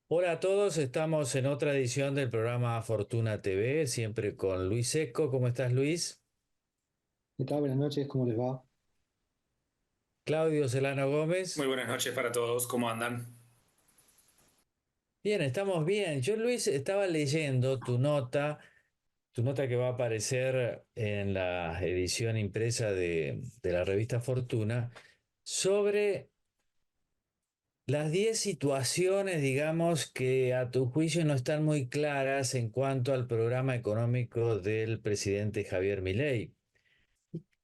Hola a todos, estamos en otra edición del programa Fortuna TV, siempre con Luis Seco. ¿Cómo estás, Luis? ¿Qué tal? Buenas noches, ¿cómo les va? Claudio Celano Muy Gómez. buenas noches para todos, ¿cómo andan? Bien, estamos bien. Yo, Luis, estaba leyendo tu nota que va a aparecer en la edición impresa de la revista Fortuna, sobre las 10 situaciones, digamos, que a tu juicio no están muy claras en cuanto al programa económico del presidente Javier Milei.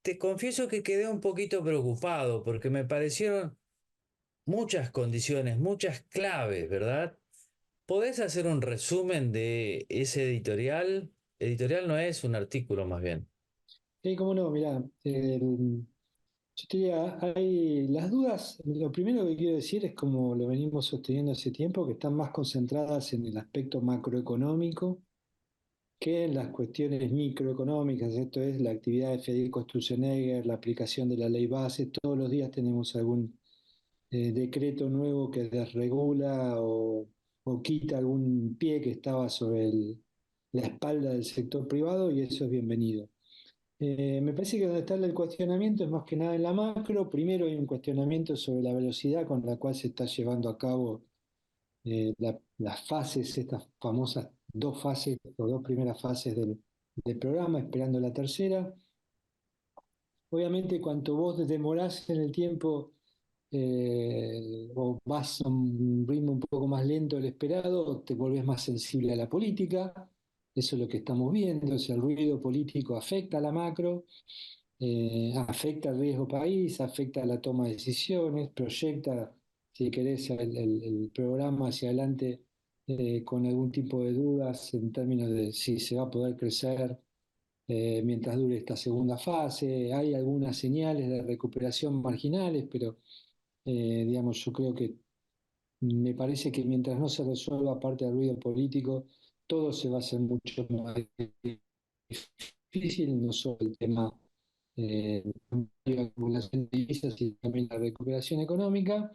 Te confieso que quedé un poquito preocupado porque me parecieron muchas condiciones, muchas claves, ¿verdad? ¿Podés hacer un resumen de ese editorial? Editorial no es un artículo más bien. Sí, cómo no, mirá, yo te diría, hay las dudas, lo primero que quiero decir es como lo venimos sosteniendo hace tiempo, que están más concentradas en el aspecto macroeconómico que en las cuestiones microeconómicas, esto es la actividad de Federico Sturzenegger, la aplicación de la ley base, todos los días tenemos algún decreto nuevo que desregula o quita algún pie que estaba sobre la espalda del sector privado y eso es bienvenido. Me parece que donde está el cuestionamiento es más que nada en la macro. Primero hay un cuestionamiento sobre la velocidad con la cual se está llevando a cabo las fases, estas famosas dos fases, o dos primeras fases del programa, esperando la tercera. Obviamente, cuanto vos te demorás en el tiempo o vas a un ritmo un poco más lento del esperado, te volvés más sensible a la política. Eso es lo que estamos viendo, o sea, el ruido político afecta a la macro, afecta al riesgo país, afecta a la toma de decisiones, proyecta, si querés, el programa hacia adelante con algún tipo de dudas en términos de si se va a poder crecer mientras dure esta segunda fase. Hay algunas señales de recuperación marginales, pero digamos, yo creo que me parece que mientras no se resuelva parte del ruido político, todo se va a hacer mucho más difícil, no solo el tema de la acumulación de divisas y también la recuperación económica.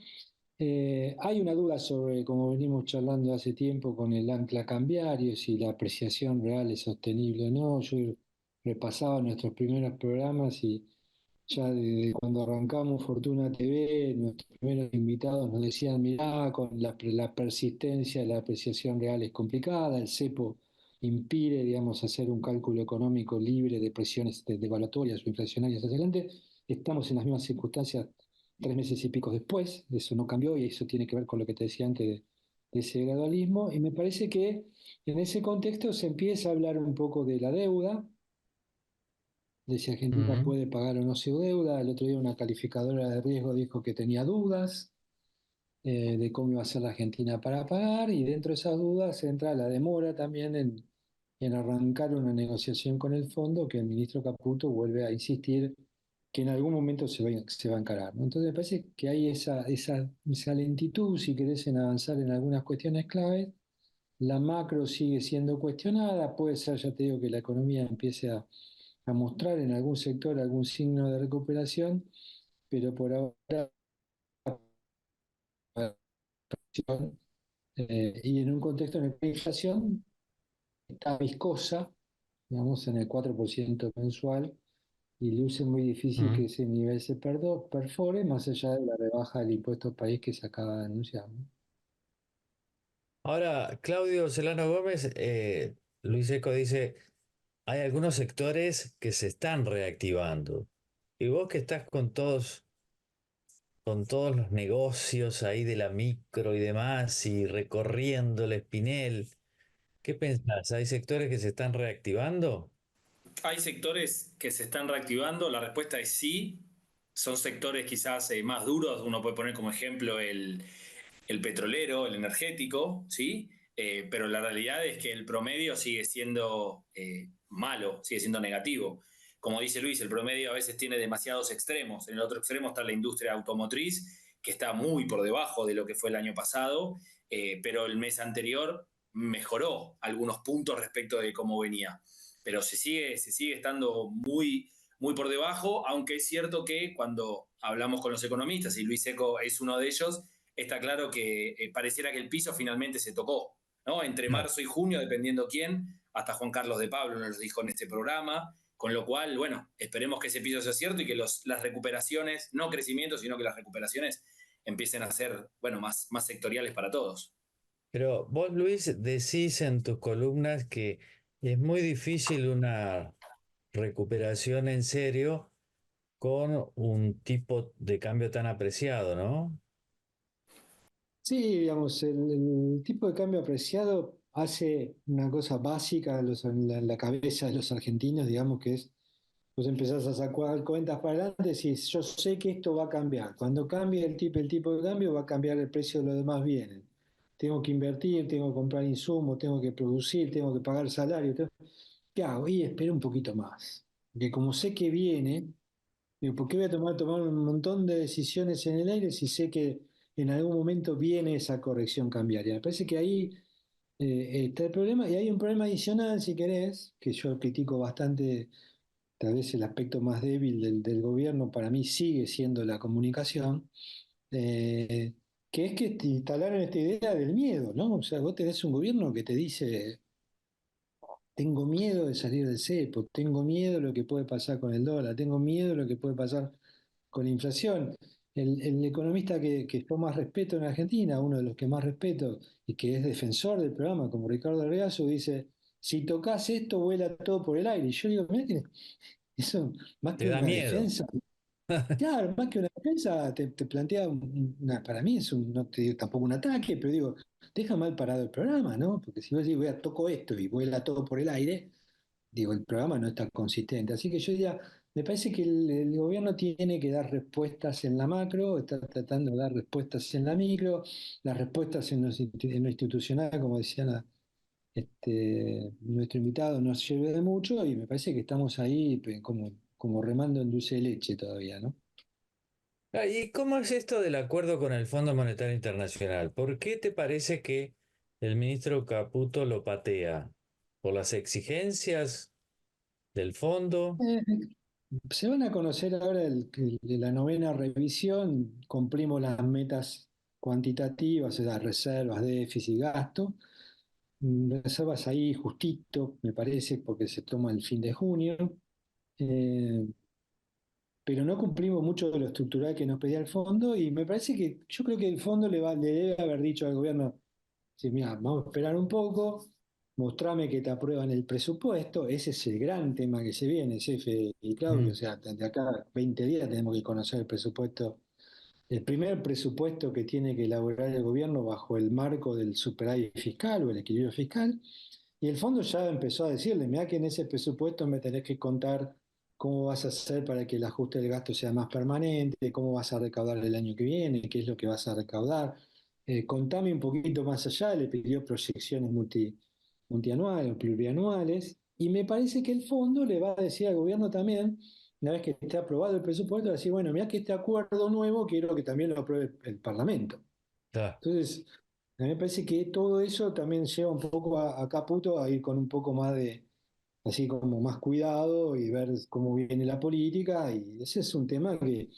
Hay una duda sobre, como venimos charlando hace tiempo, con el ancla cambiario, si la apreciación real es sostenible o no. Yo repasaba nuestros primeros programas y ya desde cuando arrancamos Fortuna TV, nuestros primeros invitados nos decían, mirá, con la persistencia de la apreciación real es complicada, el cepo impide, digamos, hacer un cálculo económico libre de presiones devaluatorias o inflacionarias hacia adelante. Estamos en las mismas circunstancias 3 meses y pico después, eso no cambió y eso tiene que ver con lo que te decía antes de ese gradualismo. Y me parece que en ese contexto se empieza a hablar un poco de la deuda, de si Argentina Ujú. puede pagar o no su deuda. El otro día una calificadora de riesgo dijo que tenía dudas de cómo iba a ser la Argentina para pagar, y dentro de esas dudas entra la demora también en arrancar una negociación con el fondo, que el ministro Caputo vuelve a insistir que en algún momento se va a encarar, ¿no? Entonces me parece que hay esa lentitud, si querés, en avanzar en algunas cuestiones claves. La macro sigue siendo cuestionada, puede ser, ya te digo, que la economía empiece a mostrar en algún sector algún signo de recuperación, pero por ahora, y en un contexto en el que la inflación está viscosa, digamos, en el 4% mensual, y luce muy difícil que Ujú. ese nivel se perfore, más allá de la rebaja del impuesto al país que se acaba de anunciar, ¿no? Ahora, Claudio Celano Gómez, Luis Seco dice, hay algunos sectores que se están reactivando. Y vos que estás con todos los negocios ahí de la micro y demás, y recorriendo el Espinel, ¿qué pensás? ¿Hay sectores que se están reactivando? Hay sectores que se están reactivando, la respuesta es sí. Son sectores quizás más duros, uno puede poner como ejemplo el petrolero, el energético, ¿sí? Pero la realidad es que el promedio sigue siendo malo, sigue siendo negativo. Como dice Luis, el promedio a veces tiene demasiados extremos. En el otro extremo está la industria automotriz, que está muy por debajo de lo que fue el año pasado, pero el mes anterior mejoró algunos puntos respecto de cómo venía. Pero se sigue estando muy, muy por debajo, aunque es cierto que cuando hablamos con los economistas y Luis Seco es uno de ellos, está claro que pareciera que el piso finalmente se tocó, ¿no? Entre Claro. marzo y junio, dependiendo quién, hasta Juan Carlos de Pablo nos lo dijo en este programa, con lo cual, bueno, esperemos que ese piso sea cierto y que las recuperaciones, no crecimiento, sino que las recuperaciones empiecen a ser, bueno, más sectoriales para todos. Pero vos, Luis, decís en tus columnas que es muy difícil una recuperación en serio con un tipo de cambio tan apreciado, ¿no? Sí, digamos, el tipo de cambio apreciado hace una cosa básica en la cabeza de los argentinos, digamos, que es, vos empezás a sacar cuentas para adelante y decís, yo sé que esto va a cambiar. Cuando cambie el tipo de cambio, va a cambiar el precio de los demás bienes. Tengo que invertir, tengo que comprar insumos, tengo que producir, tengo que pagar salario. ¿Qué hago? Y espero un poquito más. Porque como sé que viene, digo, ¿por qué voy a tomar un montón de decisiones en el aire si sé que en algún momento viene esa corrección cambiaria? Me parece que ahí está el problema, y hay un problema adicional, si querés, que yo critico bastante, tal vez el aspecto más débil del gobierno para mí sigue siendo la comunicación, eh, que es que te instalaron esta idea del miedo, ¿no? O sea, vos tenés un gobierno que te dice, tengo miedo de salir del cepo, tengo miedo de lo que puede pasar con el dólar, tengo miedo de lo que puede pasar con la inflación. El economista que yo más respeto en Argentina, uno de los que más respeto y que es defensor del programa, como Ricardo Reazo, dice, si tocas esto, vuela todo por el aire. Y yo digo, mira que eso, más Te que da una miedo. defensa, claro, más que una defensa, te plantea, para mí es no te digo tampoco un ataque, pero digo, deja mal parado el programa, ¿no? Porque si vos decís, voy a toco esto y vuela todo por el aire, digo, el programa no está consistente. Así que yo diría, me parece que el gobierno tiene que dar respuestas en la macro, está tratando de dar respuestas en la micro, las respuestas en lo institucional, como decía nuestro invitado, no sirve de mucho y me parece que estamos ahí como remando en dulce de leche todavía, ¿no? Ah, ¿y cómo es esto del acuerdo con el Fondo Monetario Internacional? ¿Por qué te parece que el ministro Caputo lo patea? ¿Por las exigencias del fondo? Eh, Se van a conocer ahora la novena revisión, cumplimos las metas cuantitativas, o sea, reservas, déficit, gasto. Reservas ahí justito, me parece, porque se toma el fin de junio. Eh, pero no cumplimos mucho de lo estructural que nos pedía el fondo y me parece que yo creo que el fondo le debe haber dicho al gobierno, sí, mira, vamos a esperar un poco, mostrame que te aprueban el presupuesto, ese es el gran tema que se viene, Jefe y Claudio, o Mm. sea, de acá a 20 días tenemos que conocer el presupuesto, el primer presupuesto que tiene que elaborar el gobierno bajo el marco del superávit fiscal o el equilibrio fiscal. Y el fondo ya empezó a decirle, mira que en ese presupuesto me tenés que contar cómo vas a hacer para que el ajuste del gasto sea más permanente, cómo vas a recaudar el año que viene, qué es lo que vas a recaudar. Contame un poquito más allá, le pidió proyecciones multianuales o plurianuales, y me parece que el fondo le va a decir al gobierno también, una vez que esté aprobado el presupuesto, va a decir, bueno, mira que este acuerdo nuevo quiero que también lo apruebe el Parlamento. Claro. Entonces, a mí me parece que todo eso también lleva un poco a Caputo a ir con un poco más así como más cuidado y ver cómo viene la política, y ese es un tema que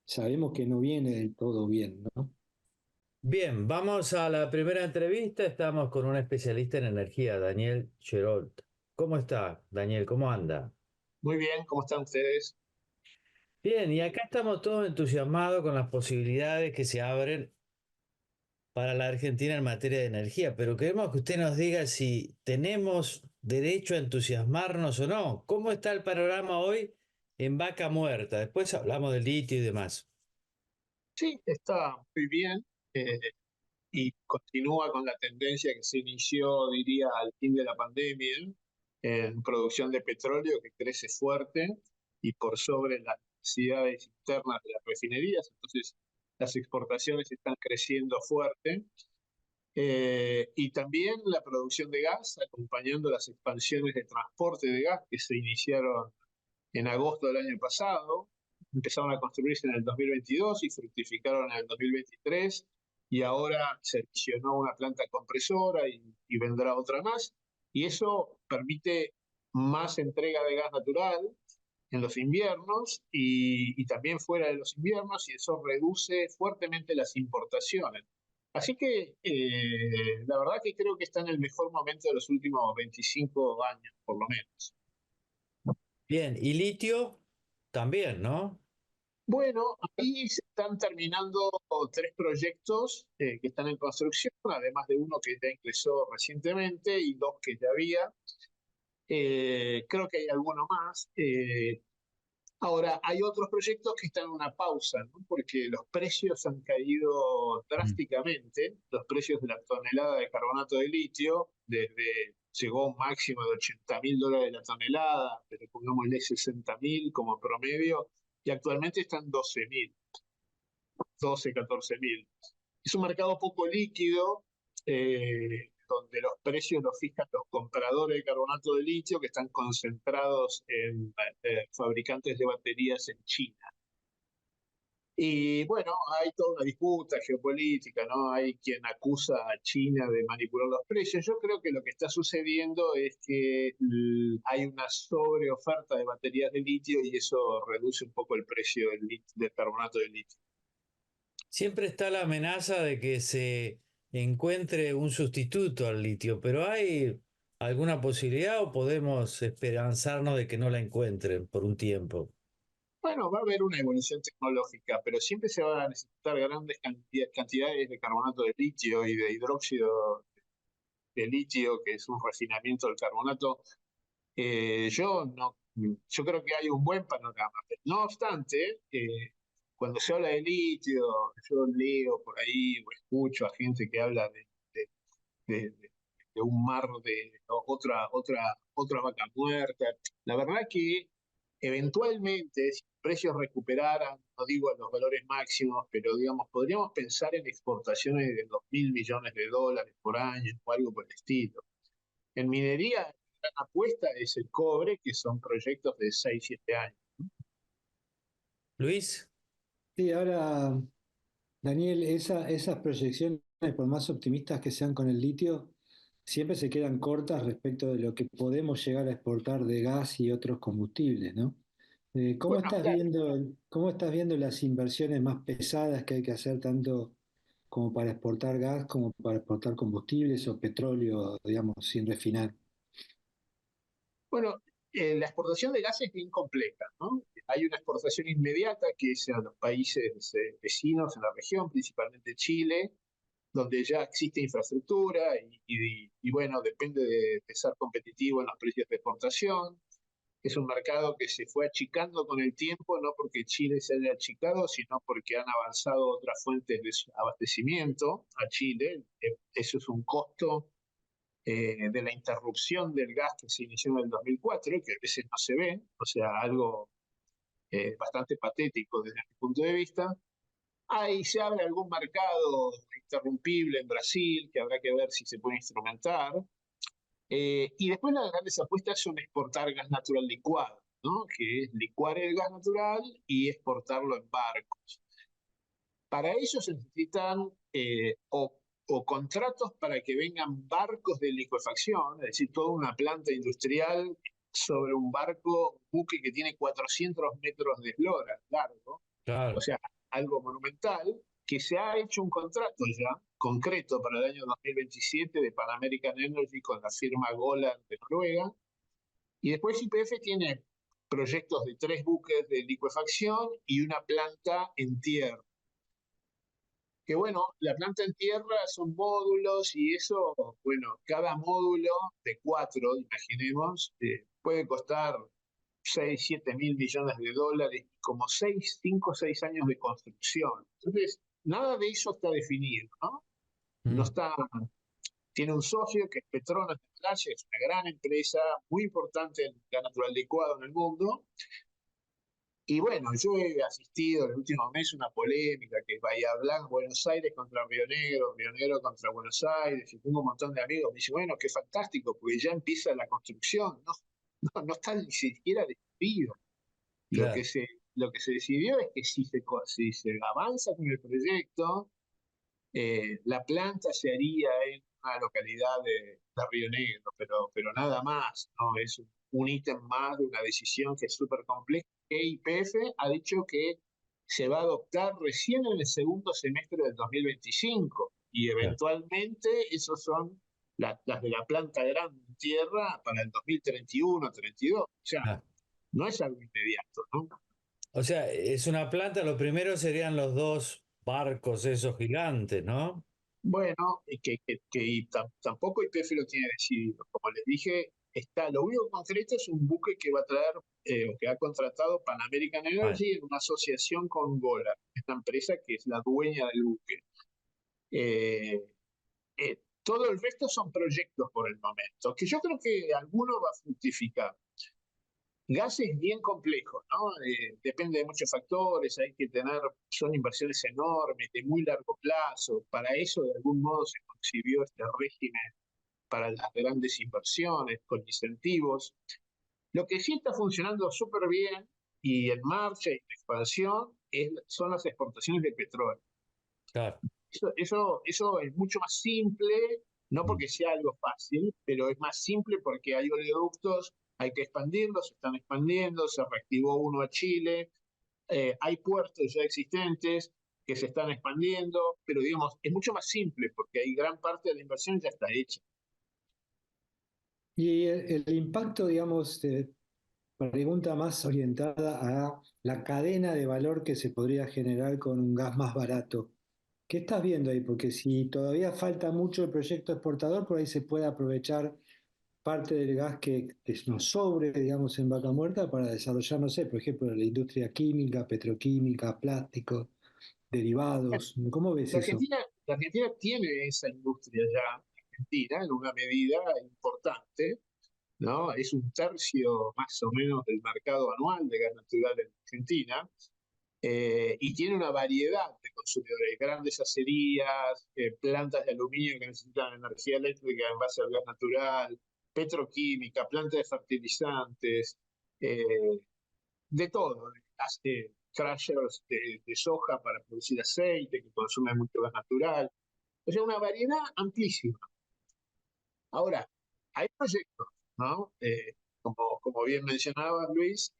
sabemos que no viene del todo bien, ¿no? Bien, vamos a la primera entrevista. Estamos con un especialista en energía, Daniel Cherolt. ¿Cómo está, Daniel? ¿Cómo anda? Muy bien, ¿cómo están ustedes? Bien, y acá estamos todos entusiasmados con las posibilidades que se abren para la Argentina en materia de energía, pero queremos que usted nos diga si tenemos derecho a entusiasmarnos o no. ¿Cómo está el panorama hoy en Vaca Muerta? Después hablamos del litio y demás. Sí, está muy bien eh, y continúa con la tendencia que se inició, diría, al fin de la pandemia, en producción de petróleo que crece fuerte y por sobre las necesidades internas de las refinerías. Entonces, las exportaciones están creciendo fuerte. Y también la producción de gas, acompañando las expansiones de transporte de gas que se iniciaron en agosto del año pasado, empezaron a construirse en el 2022 y fructificaron en el 2023, y ahora se adicionó una planta compresora y vendrá otra más, y eso permite más entrega de gas natural, en los inviernos y también fuera de los inviernos, y eso reduce fuertemente las importaciones. Así que la verdad que creo que está en el mejor momento de los últimos 25 años, por lo menos. Bien, y litio también, ¿no? Bueno, ahí se están terminando 3 proyectos que están en construcción, además de uno que ya ingresó recientemente y 2 que ya había. Creo que hay alguno más. Ahora, hay otros proyectos que están en una pausa, ¿no? Porque los precios han caído Mm. drásticamente, los precios de la tonelada de carbonato de litio, llegó a un máximo de $80.000 la tonelada, pero pongámosle 60.000 como promedio, y actualmente están 12.000, 12, 14.000. Es un mercado poco líquido, donde los precios los fijan los compradores de carbonato de litio que están concentrados en fabricantes de baterías en China. Y bueno, hay toda una disputa geopolítica, ¿no? Hay quien acusa a China de manipular los precios. Yo creo que lo que está sucediendo es que hay una sobreoferta de baterías de litio y eso reduce un poco el precio del carbonato de litio. Siempre está la amenaza de que se encuentre un sustituto al litio, pero ¿hay alguna posibilidad o podemos esperanzarnos de que no la encuentren por un tiempo? Bueno, va a haber una evolución tecnológica, pero siempre se van a necesitar grandes cantidades de carbonato de litio y de hidróxido de litio, que es un refinamiento del carbonato. Yo creo que hay un buen panorama. No obstante, cuando se habla de litio, yo leo por ahí o escucho a gente que habla de- de- de un mar de otra vaca muerta. La verdad que eventualmente, si los precios recuperaran, no digo a los valores máximos, pero digamos, podríamos pensar en exportaciones de 2.000 millones de dólares por año o algo por el estilo. En minería, la gran apuesta es el cobre, que son proyectos de 6 7 años. Luis, Sí, ahora, Daniel, esas proyecciones, por más optimistas que sean con el litio, siempre se quedan cortas respecto de lo que podemos llegar a exportar de gas y otros combustibles, ¿no? Bueno, claro. Cómo estás viendo las inversiones más pesadas que hay que hacer tanto como para exportar gas como para exportar combustibles o petróleo, digamos, sin refinar? Bueno, la exportación de gas es bien compleja, ¿no? Hay una exportación inmediata que es a los países vecinos en la región, principalmente Chile, donde ya existe infraestructura y bueno, depende de ser competitivo en los precios de exportación. Es un mercado que se fue achicando con el tiempo, no porque Chile se haya achicado, sino porque han avanzado otras fuentes de abastecimiento a Chile. Eso es un costo de la interrupción del gas que se inició en el 2004, que a veces no se ve, o sea, algo bastante patético desde mi punto de vista. Ahí se abre algún mercado interrumpible en Brasil, que habrá que ver si se puede instrumentar. Y después las grandes apuestas son exportar gas natural licuado, ¿no? Que es licuar el gas natural y exportarlo en barcos. Para ello se necesitan o contratos para que vengan barcos de licuefacción, es decir, toda una planta industrial sobre un barco, un buque que tiene 400 metros de eslora largo, o claro. sea, algo monumental, que se ha hecho un contrato ya concreto para el año 2027 de Pan American Energy con la firma Golar de Noruega, y después YPF tiene proyectos de 3 buques de licuefacción y una planta en tierra. Que bueno, la planta en tierra son módulos y eso, bueno, cada módulo de 4, imaginemos, puede costar 6 7 mil millones de dólares, como 6 5 6 años de construcción. Entonces, nada de eso está definido, ¿no? No Mm. está, tiene un socio que es Petronas de Malasia, es una gran empresa, muy importante en gas natural licuado en el mundo. Y bueno, yo he asistido en el último mes a una polémica que es Bahía Blanca, Buenos Aires contra Río Negro contra Buenos Aires, y tengo un montón de amigos, me dicen, bueno, qué fantástico, porque ya empieza la construcción, no está ni siquiera decidido. Lo que Claro. se, lo que se decidió es que si se avanza con el proyecto, la planta se haría en una localidad de Río Negro, pero nada más, ¿no? un ítem más de una decisión que es súper compleja, que YPF ha dicho que se va a adoptar recién en el segundo semestre del 2025 y Claro. eventualmente esos son las de la planta grande en tierra para el 2031, 32. O sea, Ah, no es algo inmediato, ¿no? o sea, es una planta, lo primero serían los dos barcos esos gigantes, ¿no? Bueno, tampoco YPF lo tiene decidido. Como les dije, lo único concreto es un buque que va a traer, o que ha contratado Pan American Ah, Energy en una asociación con Golar, esta empresa que es la dueña del buque. Eh, Todo el resto son proyectos por el momento, que yo creo que alguno va a fructificar. Gas es bien complejo, ¿no? Depende de muchos factores, son inversiones enormes, de muy largo plazo. Para eso, de algún modo, se concibió este régimen para las grandes inversiones, con incentivos. Lo que sí está funcionando súper bien y en marcha y en expansión son las exportaciones de petróleo. claro. Eso es mucho más simple, no Mm. porque sea algo fácil, pero es más simple porque hay oleoductos, hay que expandirlos, se están expandiendo, se reactivó uno a Chile, hay puertos ya existentes que se están expandiendo, pero digamos, es mucho más simple porque hay gran parte de la inversión ya está hecha. Y el impacto, digamos, pregunta más orientada a la cadena de valor que se podría generar con un gas más barato. ¿Qué estás viendo ahí? Porque si todavía falta mucho el proyecto exportador, por ahí se puede aprovechar parte del gas que nos sobre, digamos, en Vaca Muerta para desarrollar, no sé, por ejemplo, la industria química, petroquímica, plástico, derivados. ¿Cómo ves La eso? Argentina, la Argentina tiene esa industria ya, Argentina, en una medida importante, ¿no? Es un tercio más o menos del mercado anual de gas natural en Argentina, y tiene una variedad de consumidores, grandes acerías, plantas de aluminio que necesitan energía eléctrica en base al gas natural, petroquímica, plantas de fertilizantes, eh, de todo. Hace crushers de soja para producir aceite, que consume mucho gas natural. O sea, una variedad amplísima. Ahora, hay proyectos, ¿no? Como bien mencionaba Luis,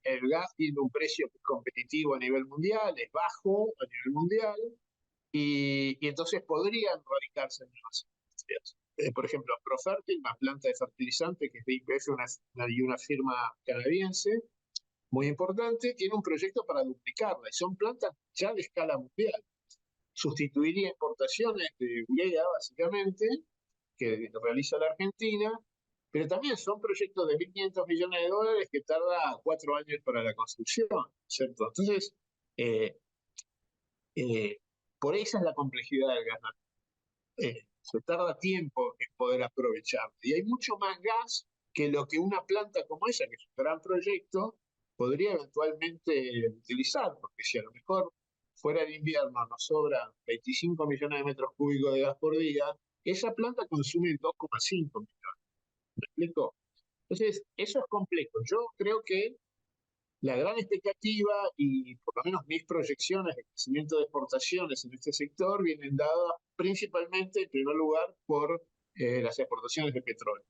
el gas tiene un precio competitivo a nivel mundial, es bajo a nivel mundial, y entonces podrían radicarse en nuevas industrias. Por ejemplo, Profertil, una planta de fertilizante que es de YPF y una firma canadiense, muy importante, tiene un proyecto para duplicarla, y son plantas ya de escala mundial. Sustituiría importaciones de urea, básicamente, que realiza la Argentina, pero también son proyectos de 1.500 millones de dólares que tarda 4 años para la construcción, ¿cierto? Entonces, eh, eh, por esa es la complejidad del gas natural. Se tarda tiempo en poder aprovechar. Y hay mucho más gas que lo que una planta como esa, que es un gran proyecto, podría eventualmente utilizar, porque si a lo mejor fuera el invierno nos sobran 25 millones de metros cúbicos de gas por día, esa planta consume 2,5 millones. ¿Me explico? Entonces, eso es complejo. Yo creo que la gran expectativa y por lo menos mis proyecciones de crecimiento de exportaciones en este sector vienen dadas principalmente, en primer lugar, por las exportaciones de petróleo.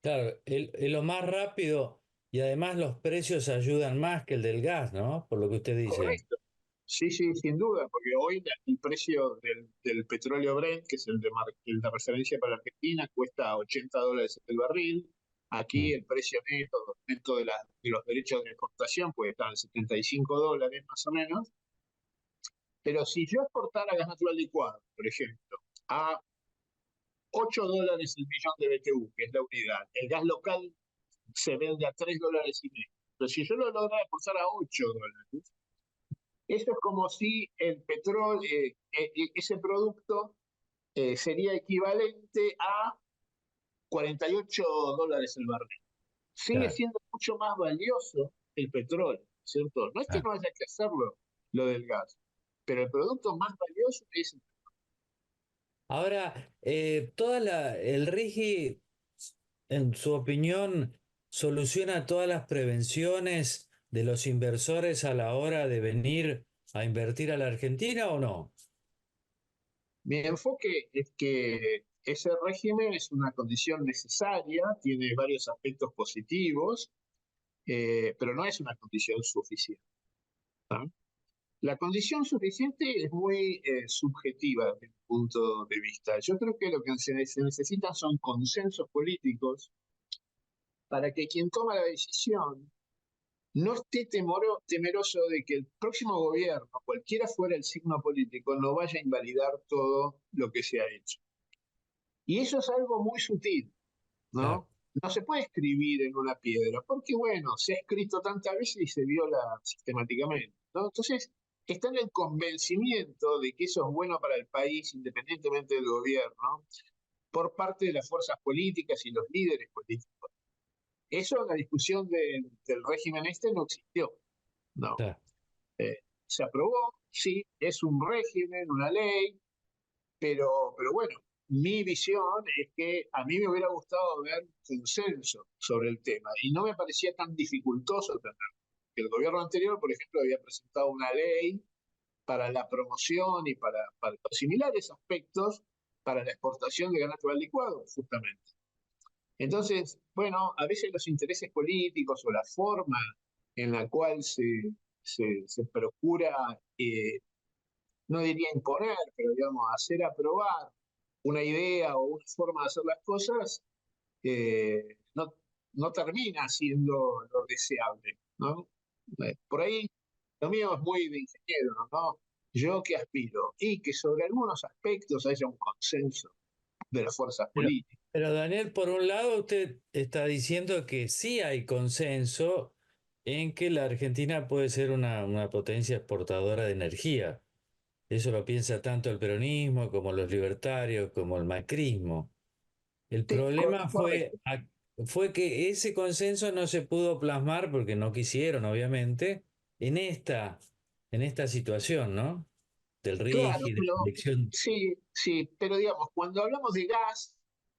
Claro, es lo más rápido y además los precios ayudan más que el del gas, ¿no? Por lo que usted dice. Correcto. Sí, sí, sin duda, porque hoy el precio del petróleo Brent, que es el de referencia para Argentina, cuesta $80 el barril. Aquí Mm. el precio neto de los derechos de exportación puede estar en $75 más o menos. Pero si yo exportara gas natural licuado, por ejemplo, a $8 el millón de BTU, que es la unidad, el gas local se vende a $3,5. Pero si yo lo lograra exportar a $8, eso es como si el petróleo, ese producto sería equivalente a $48 el barril. Sigue Claro. siendo mucho más valioso el petróleo, ¿cierto? No es que Ah. no haya que hacerlo, lo del gas, pero el producto más valioso es el. Ahora, el RIGI, en su opinión, soluciona todas las prevenciones de los inversores a la hora de venir a invertir a la Argentina o no? Mi enfoque es que ese régimen es una condición necesaria, tiene varios aspectos positivos, pero no es una condición suficiente, ¿no? La condición suficiente es muy subjetiva desde mi punto de vista. Yo creo que lo que se necesitan son consensos políticos para que quien toma la decisión no esté temeroso de que el próximo gobierno, cualquiera fuera el signo político, no vaya a invalidar todo lo que se ha hecho. Y eso es algo muy sutil, Claro. ¿no? No se puede escribir en una piedra, porque bueno, se ha escrito tantas veces y se viola sistemáticamente, ¿no? Entonces, está en el convencimiento de que eso es bueno para el país, independientemente del gobierno, por parte de las fuerzas políticas y los líderes políticos. Eso en la discusión del régimen este no existió, ¿no? Claro. Se aprobó, sí, es un régimen, una ley, pero bueno, mi visión es que a mí me hubiera gustado ver consenso sobre el tema y no me parecía tan dificultoso tenerlo. El gobierno anterior, por ejemplo, había presentado una ley para la promoción y para los similares aspectos para la exportación de gas natural licuado, justamente. Entonces, bueno, a veces los intereses políticos o la forma en la cual se procura, no diría imponer, pero digamos, hacer aprobar una idea o una forma de hacer las cosas, no, no termina siendo lo deseable, ¿no? Por ahí, lo mío es muy de ingeniero, ¿no? Yo que aspiro, y que sobre algunos aspectos haya un consenso de las fuerzas Pero, políticas. pero Daniel, por un lado usted está diciendo que sí hay consenso en que la Argentina puede ser una potencia exportadora de energía. Eso lo piensa tanto el peronismo como los libertarios, como el macrismo. El Sí, problema correcto. fue que ese consenso no se pudo plasmar porque no quisieron, obviamente, en esta situación, ¿no? Del Claro, RIGI, de la pero elección. sí, sí, pero digamos, cuando hablamos de gas,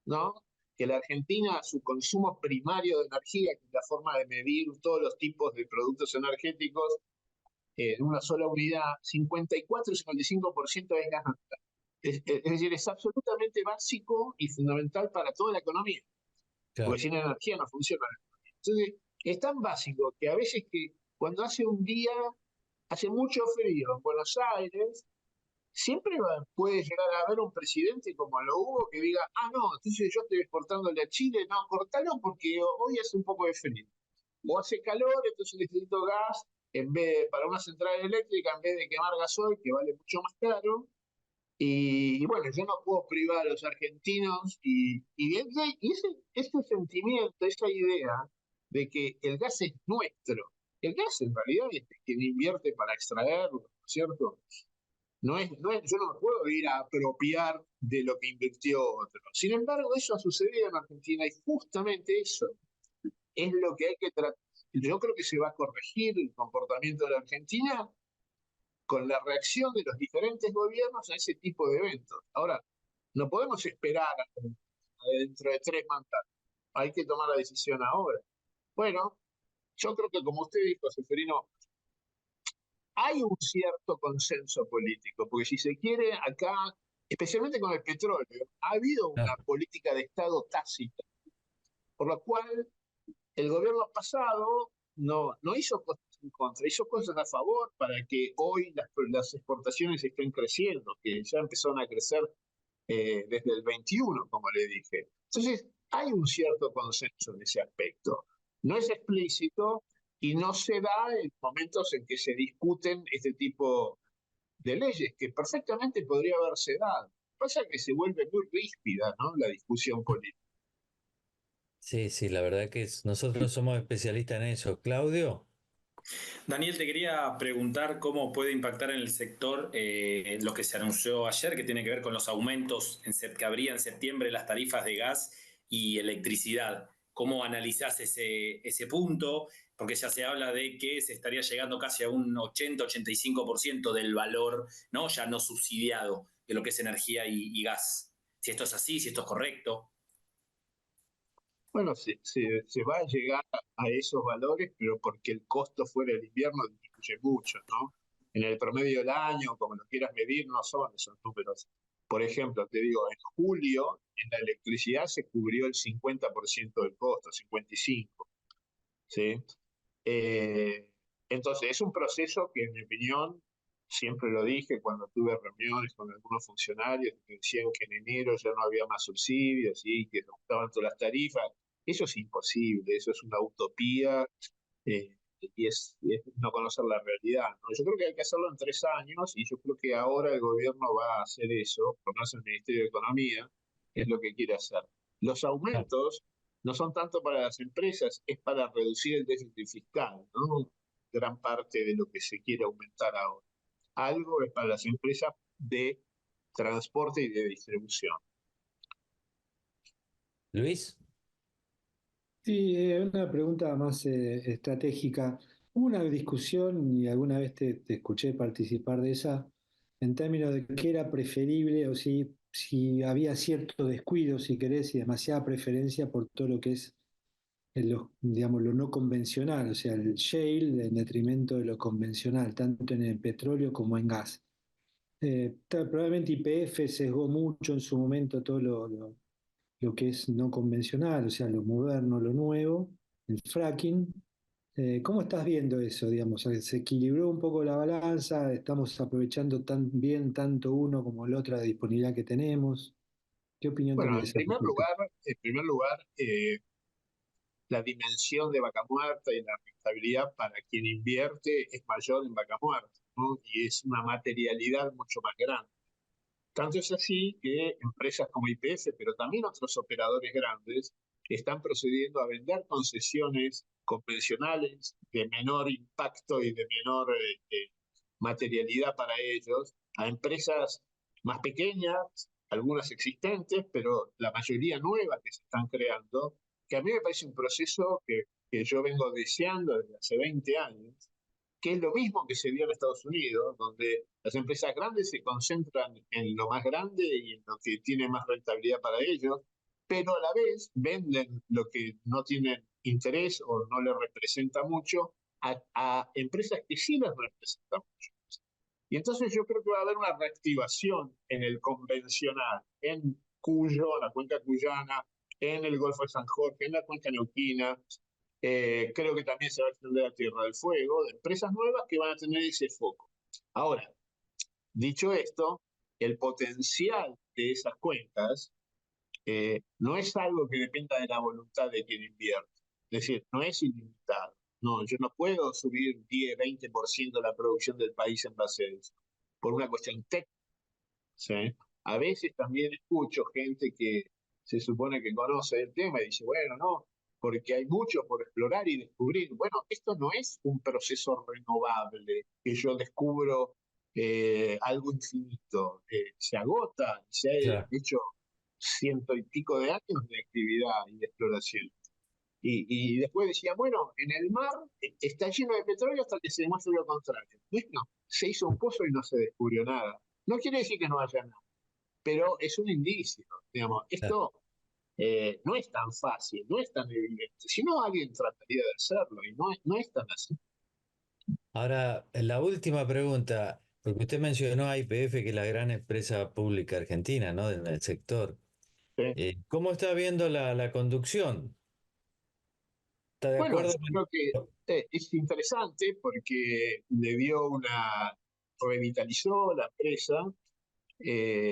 ¿no? Que la Argentina, su consumo primario de energía, que es la forma de medir todos los tipos de productos energéticos en una sola unidad, 54 y 55% es gas natural. Es decir, es absolutamente básico y fundamental para toda la economía, porque Claro. sin energía no funciona la economía. Entonces, es tan básico que a veces que cuando hace un día, hace mucho frío en Buenos Aires, siempre puede llegar a haber un presidente como lo hubo que diga, ah, no, entonces yo estoy exportándole a Chile, no, cortalo porque hoy hace un poco de frío. O hace calor, entonces necesito gas para una central eléctrica en vez de quemar gasoil, que vale mucho más caro. Y bueno, yo no puedo privar a los argentinos ese sentimiento, esa idea de que el gas es nuestro. El gas en realidad es quien invierte para extraerlo, ¿no es cierto? Yo no me puedo ir a apropiar de lo que invirtió otro. Sin embargo, eso ha sucedido en Argentina y justamente eso es lo que hay que tratar. Yo creo que se va a corregir el comportamiento de la Argentina con la reacción de los diferentes gobiernos a ese tipo de eventos. Ahora, no podemos esperar a dentro de 3 mandatos. Hay que tomar la decisión ahora. Bueno, yo creo que como usted dijo, Seferino, hay un cierto consenso político, porque si se quiere, acá, especialmente con el petróleo, ha habido una Claro. política de Estado tácita, por la cual el gobierno pasado no hizo cosas en contra, hizo cosas a favor para que hoy las exportaciones estén creciendo, que ya empezaron a crecer desde el 21, como le dije. Entonces, hay un cierto consenso en ese aspecto. No es explícito y no se da en momentos en que se discuten este tipo de leyes, que perfectamente podría haberse dado. Pasa que se vuelve muy ríspida, ¿no? La discusión política. Sí, sí, la verdad que nosotros somos especialistas en eso. Claudio, Daniel, te quería preguntar cómo puede impactar en el sector lo que se anunció ayer, que tiene que ver con los aumentos que habría en septiembre las tarifas de gas y electricidad. ¿Cómo analizás ese punto? Porque ya se habla de que se estaría llegando casi a un 80-85% del valor, ¿no? Ya no subsidiado de lo que es energía y gas. Si esto es así, si esto es correcto. Bueno, se va a llegar a esos valores, pero porque el costo fuera del invierno disminuye mucho, ¿no? En el promedio del año, como lo quieras medir, no son esos números Por ejemplo, te digo, en julio en la electricidad se cubrió el 50% del costo, 55%, ¿sí? Eh, entonces, es un proceso que, en mi opinión, siempre lo dije cuando tuve reuniones con algunos funcionarios que decían que en enero ya no había más subsidios y que aumentaban todas las tarifas. Eso es imposible, eso es una utopía, eh, y es no conocer la realidad, ¿no? Yo creo que hay que hacerlo en 3 años y yo creo que ahora el gobierno va a hacer eso, por lo menos el Ministerio de Economía, es lo que quiere hacer. Los Ah, aumentos no son tanto para las empresas, es para reducir el déficit fiscal, ¿no? Gran parte de lo que se quiere aumentar ahora. Algo es para las empresas de transporte y de distribución. Luis, Sí, una pregunta más estratégica. Hubo una discusión y alguna vez te escuché participar de esa en términos de qué era preferible o si había cierto descuido, si querés, y demasiada preferencia por todo lo que es digamos, lo no convencional, o sea, el shale en detrimento de lo convencional, tanto en el petróleo como en gas. Probablemente YPF sesgó mucho en su momento todo lo que es no convencional, o sea, lo moderno, lo nuevo, el fracking. ¿Cómo estás viendo eso, digamos? ¿Se equilibró un poco la balanza? ¿Estamos aprovechando tan bien tanto uno como el otro la disponibilidad que tenemos? ¿Qué opinión Bueno, tenés al respecto? en primer lugar, la dimensión de Vaca Muerta y la rentabilidad para quien invierte es mayor en Vaca Muerta, ¿no? Y es una materialidad mucho más grande. Tanto es así que empresas como IPF, pero también otros operadores grandes, están procediendo a vender concesiones convencionales de menor impacto y de menor materialidad para ellos a empresas más pequeñas, algunas existentes, pero la mayoría nuevas que se están creando, que a mí me parece un proceso que yo vengo deseando desde hace 20 años, que es lo mismo que se dio en Estados Unidos, donde las empresas grandes se concentran en lo más grande y en lo que tiene más rentabilidad para ellos, pero a la vez venden lo que no tienen interés o no les representa mucho a empresas que sí les representan mucho. Y entonces yo creo que va a haber una reactivación en el convencional, en Cuyo, en la cuenca cuyana, en el Golfo de San Jorge, en la cuenca neuquina. Creo que también se va a extender a Tierra del Fuego, de empresas nuevas que van a tener ese foco. Ahora, dicho esto, el potencial de esas cuencas no es algo que dependa de la voluntad de quien invierte. Es decir, no es ilimitado. No, yo no puedo subir 10, 20% la producción del país en base a eso, por una cuestión técnica. ¿Sí? A veces también escucho gente que se supone que conoce el tema y dice, bueno, no, porque hay mucho por explorar y descubrir. Bueno, esto no es un proceso renovable, que yo descubro algo infinito. Se agota, se ha claro. hecho ciento y pico de años de actividad y de exploración. Y después decía, bueno, en el mar está lleno de petróleo hasta que se demuestre lo contrario. Bueno, se hizo un pozo y no se descubrió nada. No quiere decir que no haya nada, pero es un indicio. Digamos, Claro. esto no es tan fácil, no es tan evidente. Si no, alguien trataría de hacerlo y no es tan así. Ahora, la última pregunta, porque usted mencionó a YPF, que es la gran empresa pública argentina, ¿no? En el sector. ¿Sí? ¿Cómo está viendo la conducción? ¿Está de Bueno, acuerdo yo creo que es interesante porque le dio revitalizó la empresa,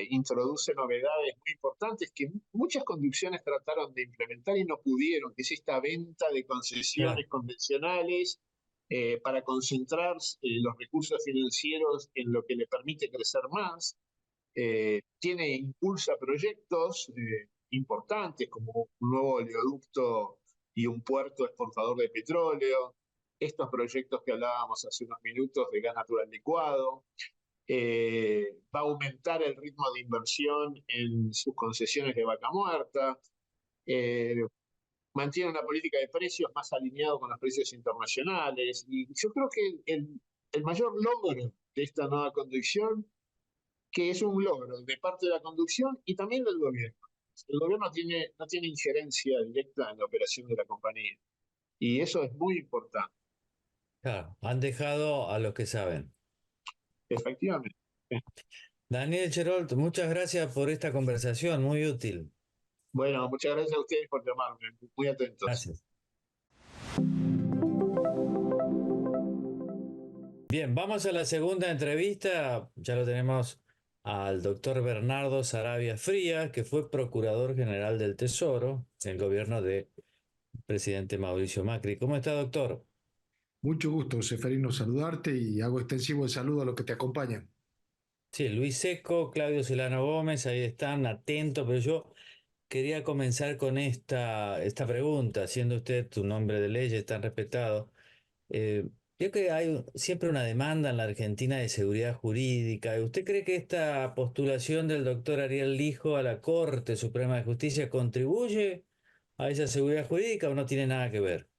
introduce novedades muy importantes que muchas conducciones trataron de implementar y no pudieron, que es esta venta de Claro. concesiones convencionales para concentrar los recursos financieros en lo que le permite crecer más. Impulsa proyectos importantes como un nuevo oleoducto y un puerto exportador de petróleo, estos proyectos que hablábamos hace unos minutos de gas natural licuado, va a aumentar el ritmo de inversión en sus concesiones de vaca muerta, eh, mantiene una política de precios más alineado con los precios internacionales. Y yo creo que el mayor logro de esta nueva conducción, que es un logro de parte de la conducción y también del gobierno. El gobierno no tiene injerencia directa en la operación de la compañía. Y eso es muy importante, Claro, han dejado a los que saben. efectivamente. Daniel Gerold, muchas gracias por esta conversación, muy útil. Bueno, muchas gracias a ustedes por llamarme, muy atentos. Gracias. Bien, vamos a la segunda entrevista. Ya lo tenemos al doctor Bernardo Sarabia Frías, que fue Procurador General del Tesoro en el gobierno del presidente Mauricio Macri. ¿Cómo está, doctor? Mucho gusto, Seferino, saludarte y hago extensivo el saludo a los que te acompañan. Sí, Luis Seco, Claudio Silano Gómez, ahí están, atentos, pero yo quería comenzar con esta pregunta, siendo usted un hombre de leyes tan respetado. Eh, Creo que hay siempre una demanda en la Argentina de seguridad jurídica. ¿Usted cree que esta postulación del doctor Ariel Lijo a la Corte Suprema de Justicia contribuye a esa seguridad jurídica o no tiene nada que ver?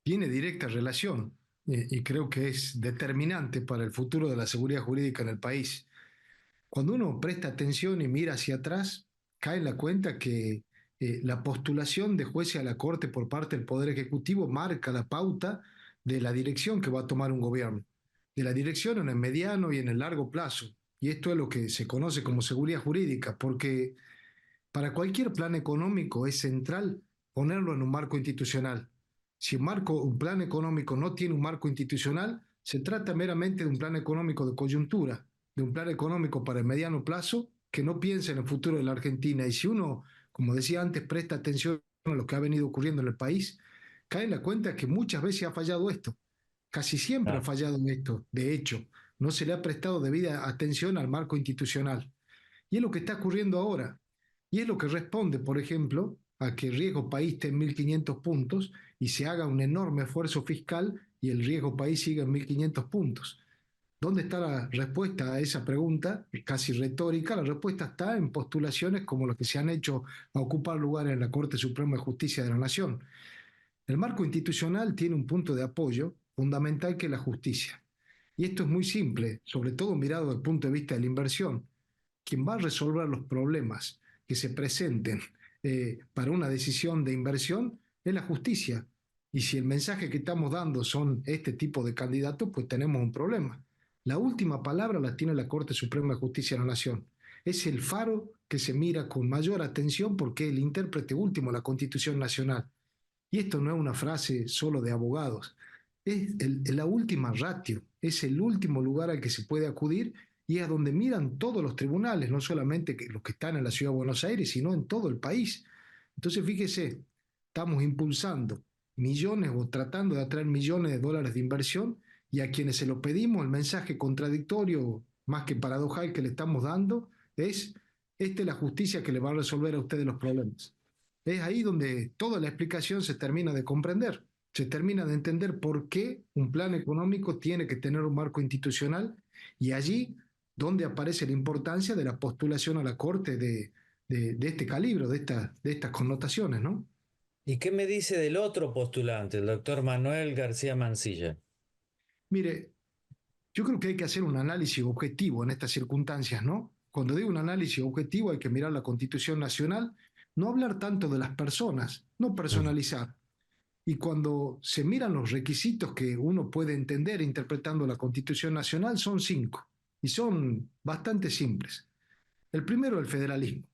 Tiene directa relación y creo que es determinante para el futuro de la seguridad jurídica en el país. Cuando uno presta atención y mira hacia atrás, cae en la cuenta que la postulación de jueces a la Corte por parte del Poder Ejecutivo marca la pauta de la dirección que va a tomar un gobierno, de la dirección en el mediano y en el largo plazo. Y esto es lo que se conoce como seguridad jurídica, porque para cualquier plan económico es central ponerlo en un marco institucional. Si un plan económico no tiene un marco institucional, se trata meramente de un plan económico de coyuntura, de un plan económico para el mediano plazo que no piensa en el futuro de la Argentina. Y si uno, como decía antes, presta atención a lo que ha venido ocurriendo en el país, cae en la cuenta que muchas veces ha fallado esto. Casi siempre ha Ah, fallado en esto. De hecho, no se le ha prestado debida atención al marco institucional. Y es lo que está ocurriendo ahora. Y es lo que responde, por ejemplo, a que el riesgo país esté en 1.500 puntos y se haga un enorme esfuerzo fiscal y el riesgo país siga en 1.500 puntos. ¿Dónde está la respuesta a esa pregunta? Casi retórica. La respuesta está en postulaciones como las que se han hecho a ocupar lugar en la Corte Suprema de Justicia de la Nación. El marco institucional tiene un punto de apoyo fundamental que es la justicia. Y esto es muy simple, sobre todo mirado desde el punto de vista de la inversión. Quien va a resolver los problemas que se presenten para una decisión de inversión es la justicia. Y si el mensaje que estamos dando son este tipo de candidatos, pues tenemos un problema. La última palabra la tiene la Corte Suprema de Justicia de la Nación. Es el faro que se mira con mayor atención porque es el intérprete último de la Constitución Nacional. Y esto no es una frase solo de abogados, es la última ratio, es el último lugar al que se puede acudir y es a donde miran todos los tribunales, no solamente los que están en la ciudad de Buenos Aires, sino en todo el país. Entonces, fíjese, estamos impulsando millones o tratando de atraer millones de dólares de inversión y a quienes se lo pedimos, el mensaje contradictorio, más que paradojal que le estamos dando, es, esta es la justicia que le va a resolver a ustedes los problemas. Es ahí donde toda la explicación se termina de comprender, se termina de entender por qué un plan económico tiene que tener un marco institucional y allí donde aparece la importancia de la postulación a la Corte de este calibre, de estas connotaciones, ¿no? ¿y qué me dice del otro postulante, el doctor Manuel García Mansilla? Mire, yo creo que hay que hacer un análisis objetivo en estas circunstancias, ¿no? Cuando digo un análisis objetivo hay que mirar la Constitución Nacional, no hablar tanto de las personas, no Mm. personalizar. Y cuando se miran los requisitos que uno puede entender interpretando la Constitución Nacional, son 5 y son bastante simples. El primero, el federalismo.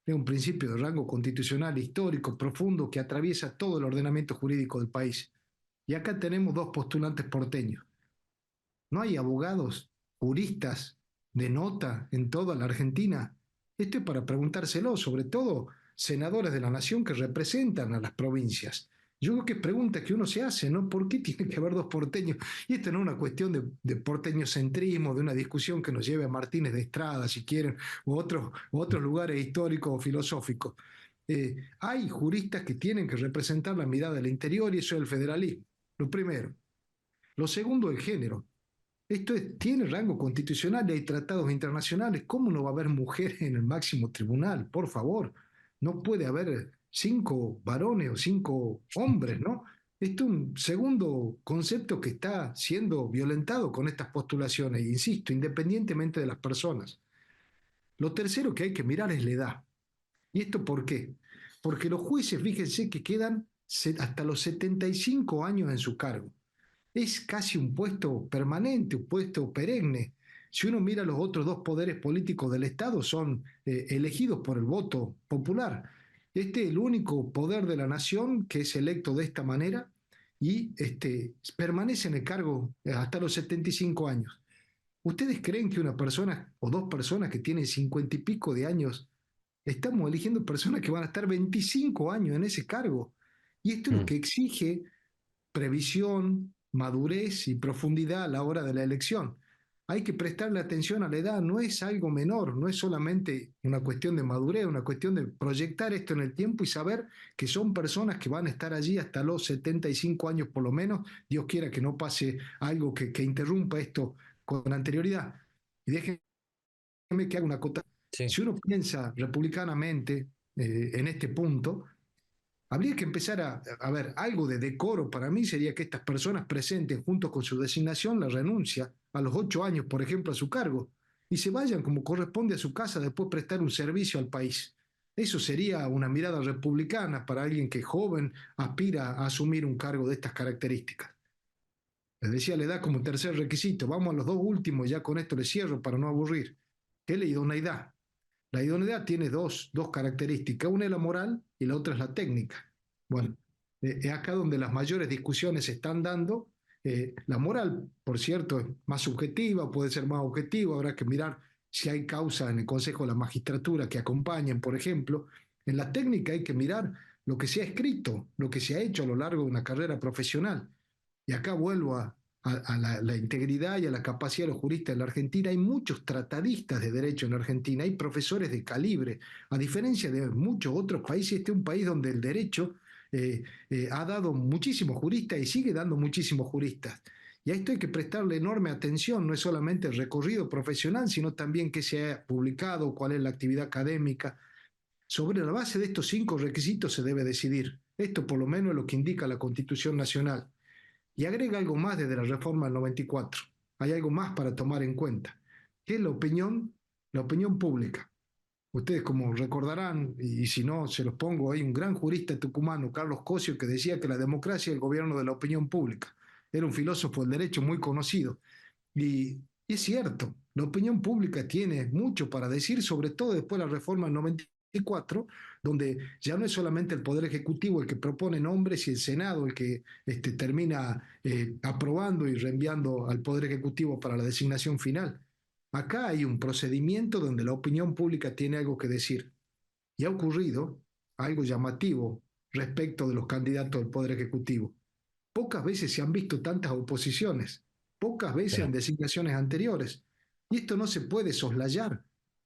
Es un principio de rango constitucional histórico profundo que atraviesa todo el ordenamiento jurídico del país. Y acá tenemos dos postulantes porteños. No hay abogados, juristas de nota en toda la Argentina. Esto es para preguntárselo, sobre todo senadores de la nación que representan a las provincias. Yo creo que es pregunta que uno se hace, ¿no? ¿Por qué tiene que haber dos porteños? Y esto no es una cuestión de porteñocentrismo, de una discusión que nos lleve a Martínez de Estrada, si quieren, u otros lugares históricos o filosóficos. Hay juristas que tienen que representar la mirada del interior y eso es el federalismo. Lo primero. Lo segundo, el género. Tiene rango constitucional y hay tratados internacionales. ¿Cómo no va a haber mujeres en el máximo tribunal? Por favor, no puede haber 5 varones o 5 hombres, ¿no? Esto es un segundo concepto que está siendo violentado con estas postulaciones, insisto, independientemente de las personas. Lo tercero que hay que mirar es la edad. ¿Y esto por qué? Porque los jueces, fíjense que quedan hasta los 75 años en su cargo. Es casi un puesto permanente, un puesto perenne. Si uno mira los otros dos poderes políticos del Estado, son elegidos por el voto popular. Este es el único poder de la nación que es electo de esta manera y permanece en el cargo hasta los 75 años. ¿Ustedes creen que una persona o dos personas que tienen 50 y pico de años, estamos eligiendo personas que van a estar 25 años en ese cargo? Y esto es lo que exige previsión, madurez y profundidad a la hora de la elección. Hay que prestarle atención a la edad, no es algo menor, no es solamente una cuestión de madurez, una cuestión de proyectar esto en el tiempo y saber que son personas que van a estar allí hasta los 75 años por lo menos. Dios quiera que no pase algo que interrumpa esto con anterioridad. Y déjenme que haga una cota. Sí. Si uno piensa republicanamente en este punto, habría que empezar a ver, algo de decoro para mí sería que estas personas presenten junto con su designación la renuncia a los 8 años, por ejemplo, a su cargo, y se vayan como corresponde a su casa después prestar un servicio al país. Eso sería una mirada republicana para alguien que joven aspira a asumir un cargo de estas características. Les decía, le da como tercer requisito. Vamos a los dos últimos, ya con esto les cierro para no aburrir. ¿Qué es la idoneidad? La idoneidad tiene dos características, una es la moral y la otra es la técnica. Bueno, es acá donde las mayores discusiones se están dando. La moral, por cierto, es más subjetiva, puede ser más objetiva, habrá que mirar si hay causas en el Consejo de la Magistratura que acompañen, por ejemplo. En la técnica hay que mirar lo que se ha escrito, lo que se ha hecho a lo largo de una carrera profesional. Y acá vuelvo a la integridad y a la capacidad de los juristas en la Argentina. Hay muchos tratadistas de derecho en Argentina, hay profesores de calibre. A diferencia de muchos otros países, este es un país donde el derecho ha dado muchísimos juristas y sigue dando muchísimos juristas. Y a esto hay que prestarle enorme atención, no es solamente el recorrido profesional, sino también qué se ha publicado, cuál es la actividad académica. Sobre la base de estos 5 requisitos se debe decidir. Esto por lo menos es lo que indica la Constitución Nacional. Y agrega algo más desde la reforma del 94. Hay algo más para tomar en cuenta, que es la opinión pública. Ustedes como recordarán, y si no se los pongo, hay un gran jurista tucumano, Carlos Cosio, que decía que la democracia es el gobierno de la opinión pública. Era un filósofo del derecho muy conocido. Y es cierto, la opinión pública tiene mucho para decir, sobre todo después de la reforma del 94, donde ya no es solamente el Poder Ejecutivo el que propone nombres y el Senado el que termina aprobando y reenviando al Poder Ejecutivo para la designación final. Acá hay un procedimiento donde la opinión pública tiene algo que decir. Y ha ocurrido algo llamativo respecto de los candidatos al Poder Ejecutivo. Pocas veces se han visto tantas oposiciones, pocas veces en designaciones anteriores. Y esto no se puede soslayar.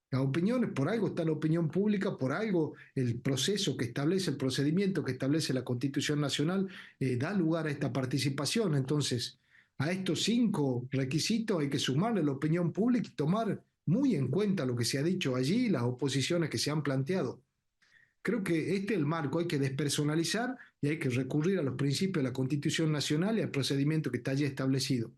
Las opiniones, por algo está la opinión pública, por algo el proceso que establece, el procedimiento que establece la Constitución Nacional da lugar a esta participación. Entonces, a estos 5 requisitos hay que sumarle la opinión pública y tomar muy en cuenta lo que se ha dicho allí, las oposiciones que se han planteado. Creo que este es el marco, hay que despersonalizar y hay que recurrir a los principios de la Constitución Nacional y al procedimiento que está allí establecido.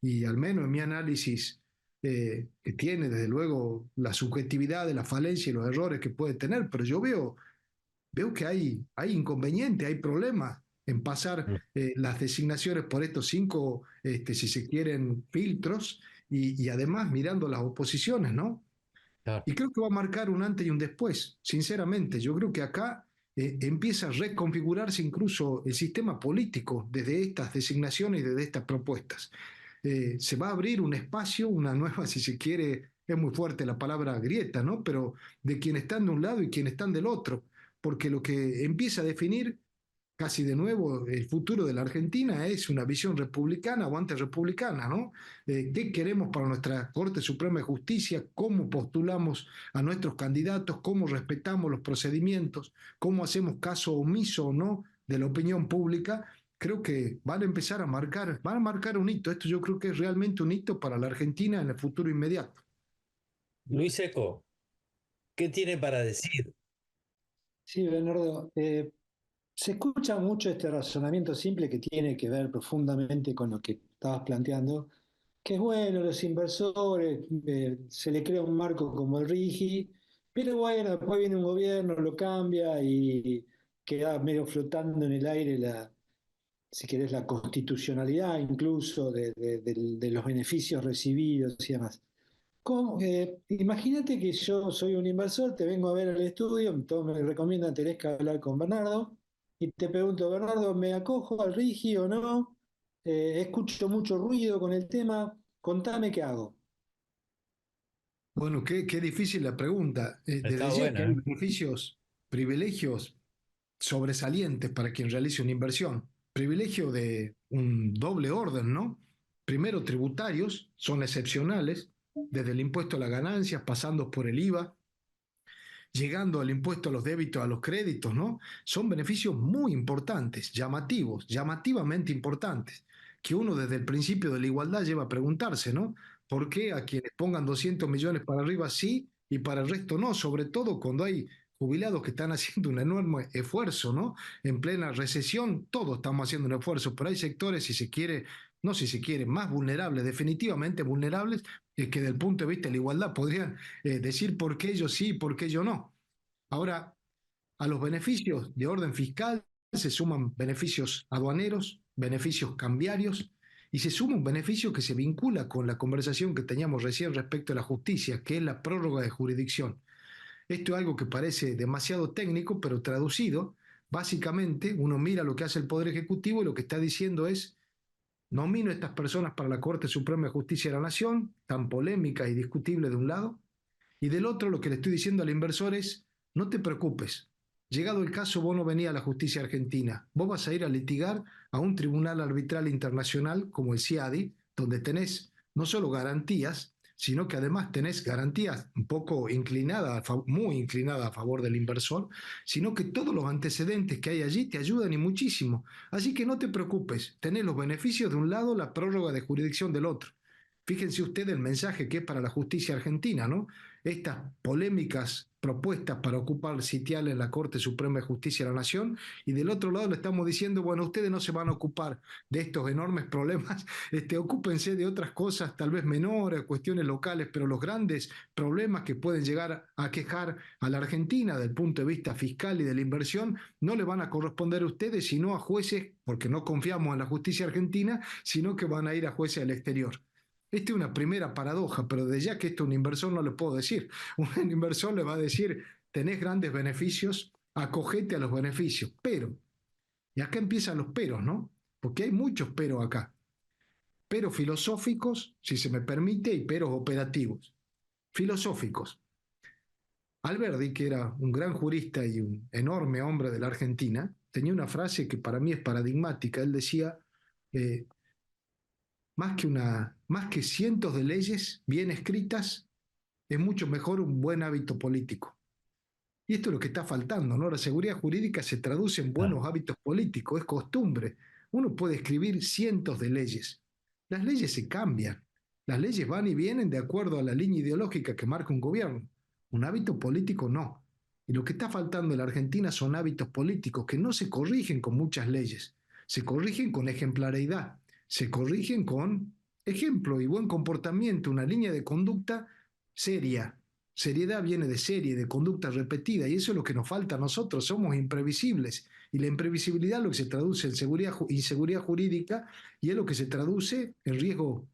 Y al menos en mi análisis, que tiene desde luego la subjetividad de la falencia y los errores que puede tener, pero yo veo que hay inconvenientes, hay problemas en pasar las designaciones por estos 5, si se quieren, filtros y además mirando las oposiciones, ¿no? Claro. Y creo que va a marcar un antes y un después, sinceramente. Yo creo que acá empieza a reconfigurarse incluso el sistema político desde estas designaciones y desde estas propuestas. Se va a abrir un espacio, una nueva, si se quiere, es muy fuerte la palabra grieta, ¿no? Pero de quienes están de un lado y quienes están del otro, porque lo que empieza a definir casi de nuevo el futuro de la Argentina es una visión republicana o antirrepublicana, ¿no? ¿Qué queremos para nuestra Corte Suprema de Justicia? ¿Cómo postulamos a nuestros candidatos? ¿Cómo respetamos los procedimientos? ¿Cómo hacemos caso omiso o no de la opinión pública? Creo que van a empezar van a marcar un hito. Esto yo creo que es realmente un hito para la Argentina en el futuro inmediato. Luis Seco, ¿qué tiene para decir? Sí, Bernardo, se escucha mucho este razonamiento simple que tiene que ver profundamente con lo que estabas planteando, que es bueno, los inversores, se le crea un marco como el RIGI, pero bueno, después viene un gobierno, lo cambia y queda medio flotando en el aire si querés, la constitucionalidad incluso de los beneficios recibidos y demás. Imagínate que yo soy un inversor, te vengo a ver al estudio, todos me recomiendan, tenés que hablar con Bernardo, y te pregunto, Bernardo, ¿me acojo al RIGI o no? Escucho mucho ruido con el tema, contame qué hago. Bueno, qué difícil la pregunta. Está Desde ya que buena, hay ¿eh? beneficios, privilegios sobresalientes para quien realice una inversión. Privilegio de un doble orden, ¿no? Primero, tributarios, son excepcionales, desde el impuesto a las ganancias, pasando por el IVA, llegando al impuesto a los débitos, a los créditos, ¿no? Son beneficios muy importantes, llamativos, llamativamente importantes, que uno desde el principio de la igualdad lleva a preguntarse, ¿no? ¿Por qué a quienes pongan 200 millones para arriba sí y para el resto no? Sobre todo cuando hay jubilados que están haciendo un enorme esfuerzo, ¿no? En plena recesión, todos estamos haciendo un esfuerzo, pero hay sectores, si se quiere, no si se quiere, más vulnerables, definitivamente vulnerables, que del punto de vista de la igualdad podrían decir por qué ellos sí y por qué yo no. Ahora, a los beneficios de orden fiscal se suman beneficios aduaneros, beneficios cambiarios y se suma un beneficio que se vincula con la conversación que teníamos recién respecto a la justicia, que es la prórroga de jurisdicción. Esto es algo que parece demasiado técnico, pero traducido, básicamente uno mira lo que hace el Poder Ejecutivo y lo que está diciendo es: nomino a estas personas para la Corte Suprema de Justicia de la Nación, tan polémica y discutible de un lado, y del otro, lo que le estoy diciendo al inversor es: no te preocupes, llegado el caso, vos no venís a la justicia argentina, vos vas a ir a litigar a un tribunal arbitral internacional como el CIADI, donde tenés no solo garantías, sino que además tenés garantías un poco inclinadas, muy inclinadas a favor del inversor, sino que todos los antecedentes que hay allí te ayudan y muchísimo. Así que no te preocupes, tenés los beneficios de un lado, la prórroga de jurisdicción del otro. Fíjense ustedes el mensaje que es para la justicia argentina, ¿no? Estas polémicas propuestas para ocupar sitial en la Corte Suprema de Justicia de la Nación, y del otro lado le estamos diciendo: bueno, ustedes no se van a ocupar de estos enormes problemas, ocúpense de otras cosas tal vez menores, cuestiones locales, pero los grandes problemas que pueden llegar a quejar a la Argentina del punto de vista fiscal y de la inversión no le van a corresponder a ustedes, sino a jueces, porque no confiamos en la justicia argentina, sino que van a ir a jueces del exterior. Esta es una primera paradoja, pero de ya que esto a un inversor no le puedo decir. Un inversor le va a decir: tenés grandes beneficios, acogete a los beneficios. Pero, y acá empiezan los peros, ¿no? Porque hay muchos peros acá. Peros filosóficos, si se me permite, y peros operativos. Filosóficos. Alberdi, que era un gran jurista y un enorme hombre de la Argentina, tenía una frase que para mí es paradigmática. Él decía: eh, más que cientos de leyes bien escritas, es mucho mejor un buen hábito político. Y esto es lo que está faltando, ¿no? La seguridad jurídica se traduce en Ah, buenos hábitos políticos, es costumbre. Uno puede escribir cientos de leyes. Las leyes se cambian. Las leyes van y vienen de acuerdo a la línea ideológica que marca un gobierno. Un hábito político no. Y lo que está faltando en la Argentina son hábitos políticos que no se corrigen con muchas leyes. Se corrigen con ejemplaridad. Se corrigen con ejemplo y buen comportamiento, una línea de conducta seria. Seriedad viene de serie, de conducta repetida, y eso es lo que nos falta a nosotros. Somos imprevisibles, y la imprevisibilidad es lo que se traduce en inseguridad jurídica, y es lo que se traduce en riesgo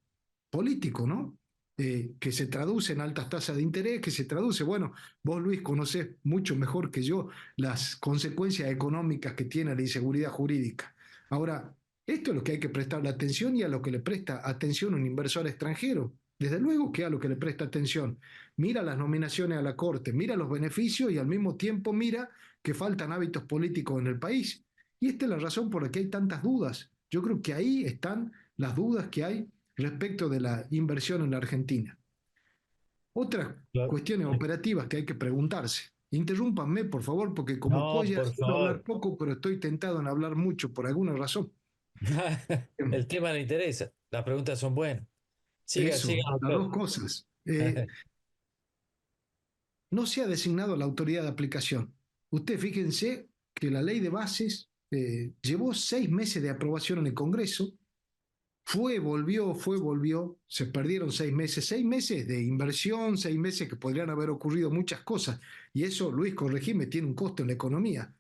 político, ¿no? Que se traduce en altas tasas de interés, que se traduce, bueno, vos, Luis, conocés mucho mejor que yo las consecuencias económicas que tiene la inseguridad jurídica. Ahora, esto es lo que hay que prestarle atención, y a lo que le presta atención un inversor extranjero. Desde luego que a lo que le presta atención. Mira las nominaciones a la Corte, mira los beneficios, y al mismo tiempo mira que faltan hábitos políticos en el país. Y esta es la razón por la que hay tantas dudas. Yo creo que ahí están las dudas que hay respecto de la inversión en la Argentina. Otras claro. cuestiones operativas que hay que preguntarse. Interrúmpanme, por favor, porque como No, Cuellar por suelo hablar favor. poco, pero estoy tentado en hablar mucho por alguna razón. El tema le interesa. Las preguntas son buenas. Siga, siga, Eso, las dos doctor. cosas. No se ha designado la autoridad de aplicación. Usted fíjense que la ley de bases llevó 6 meses de aprobación en el Congreso. Fue, volvió, se perdieron 6 meses, 6 meses de inversión, 6 meses que podrían haber ocurrido muchas cosas, y eso, Luis, corregime, tiene un costo en la economía.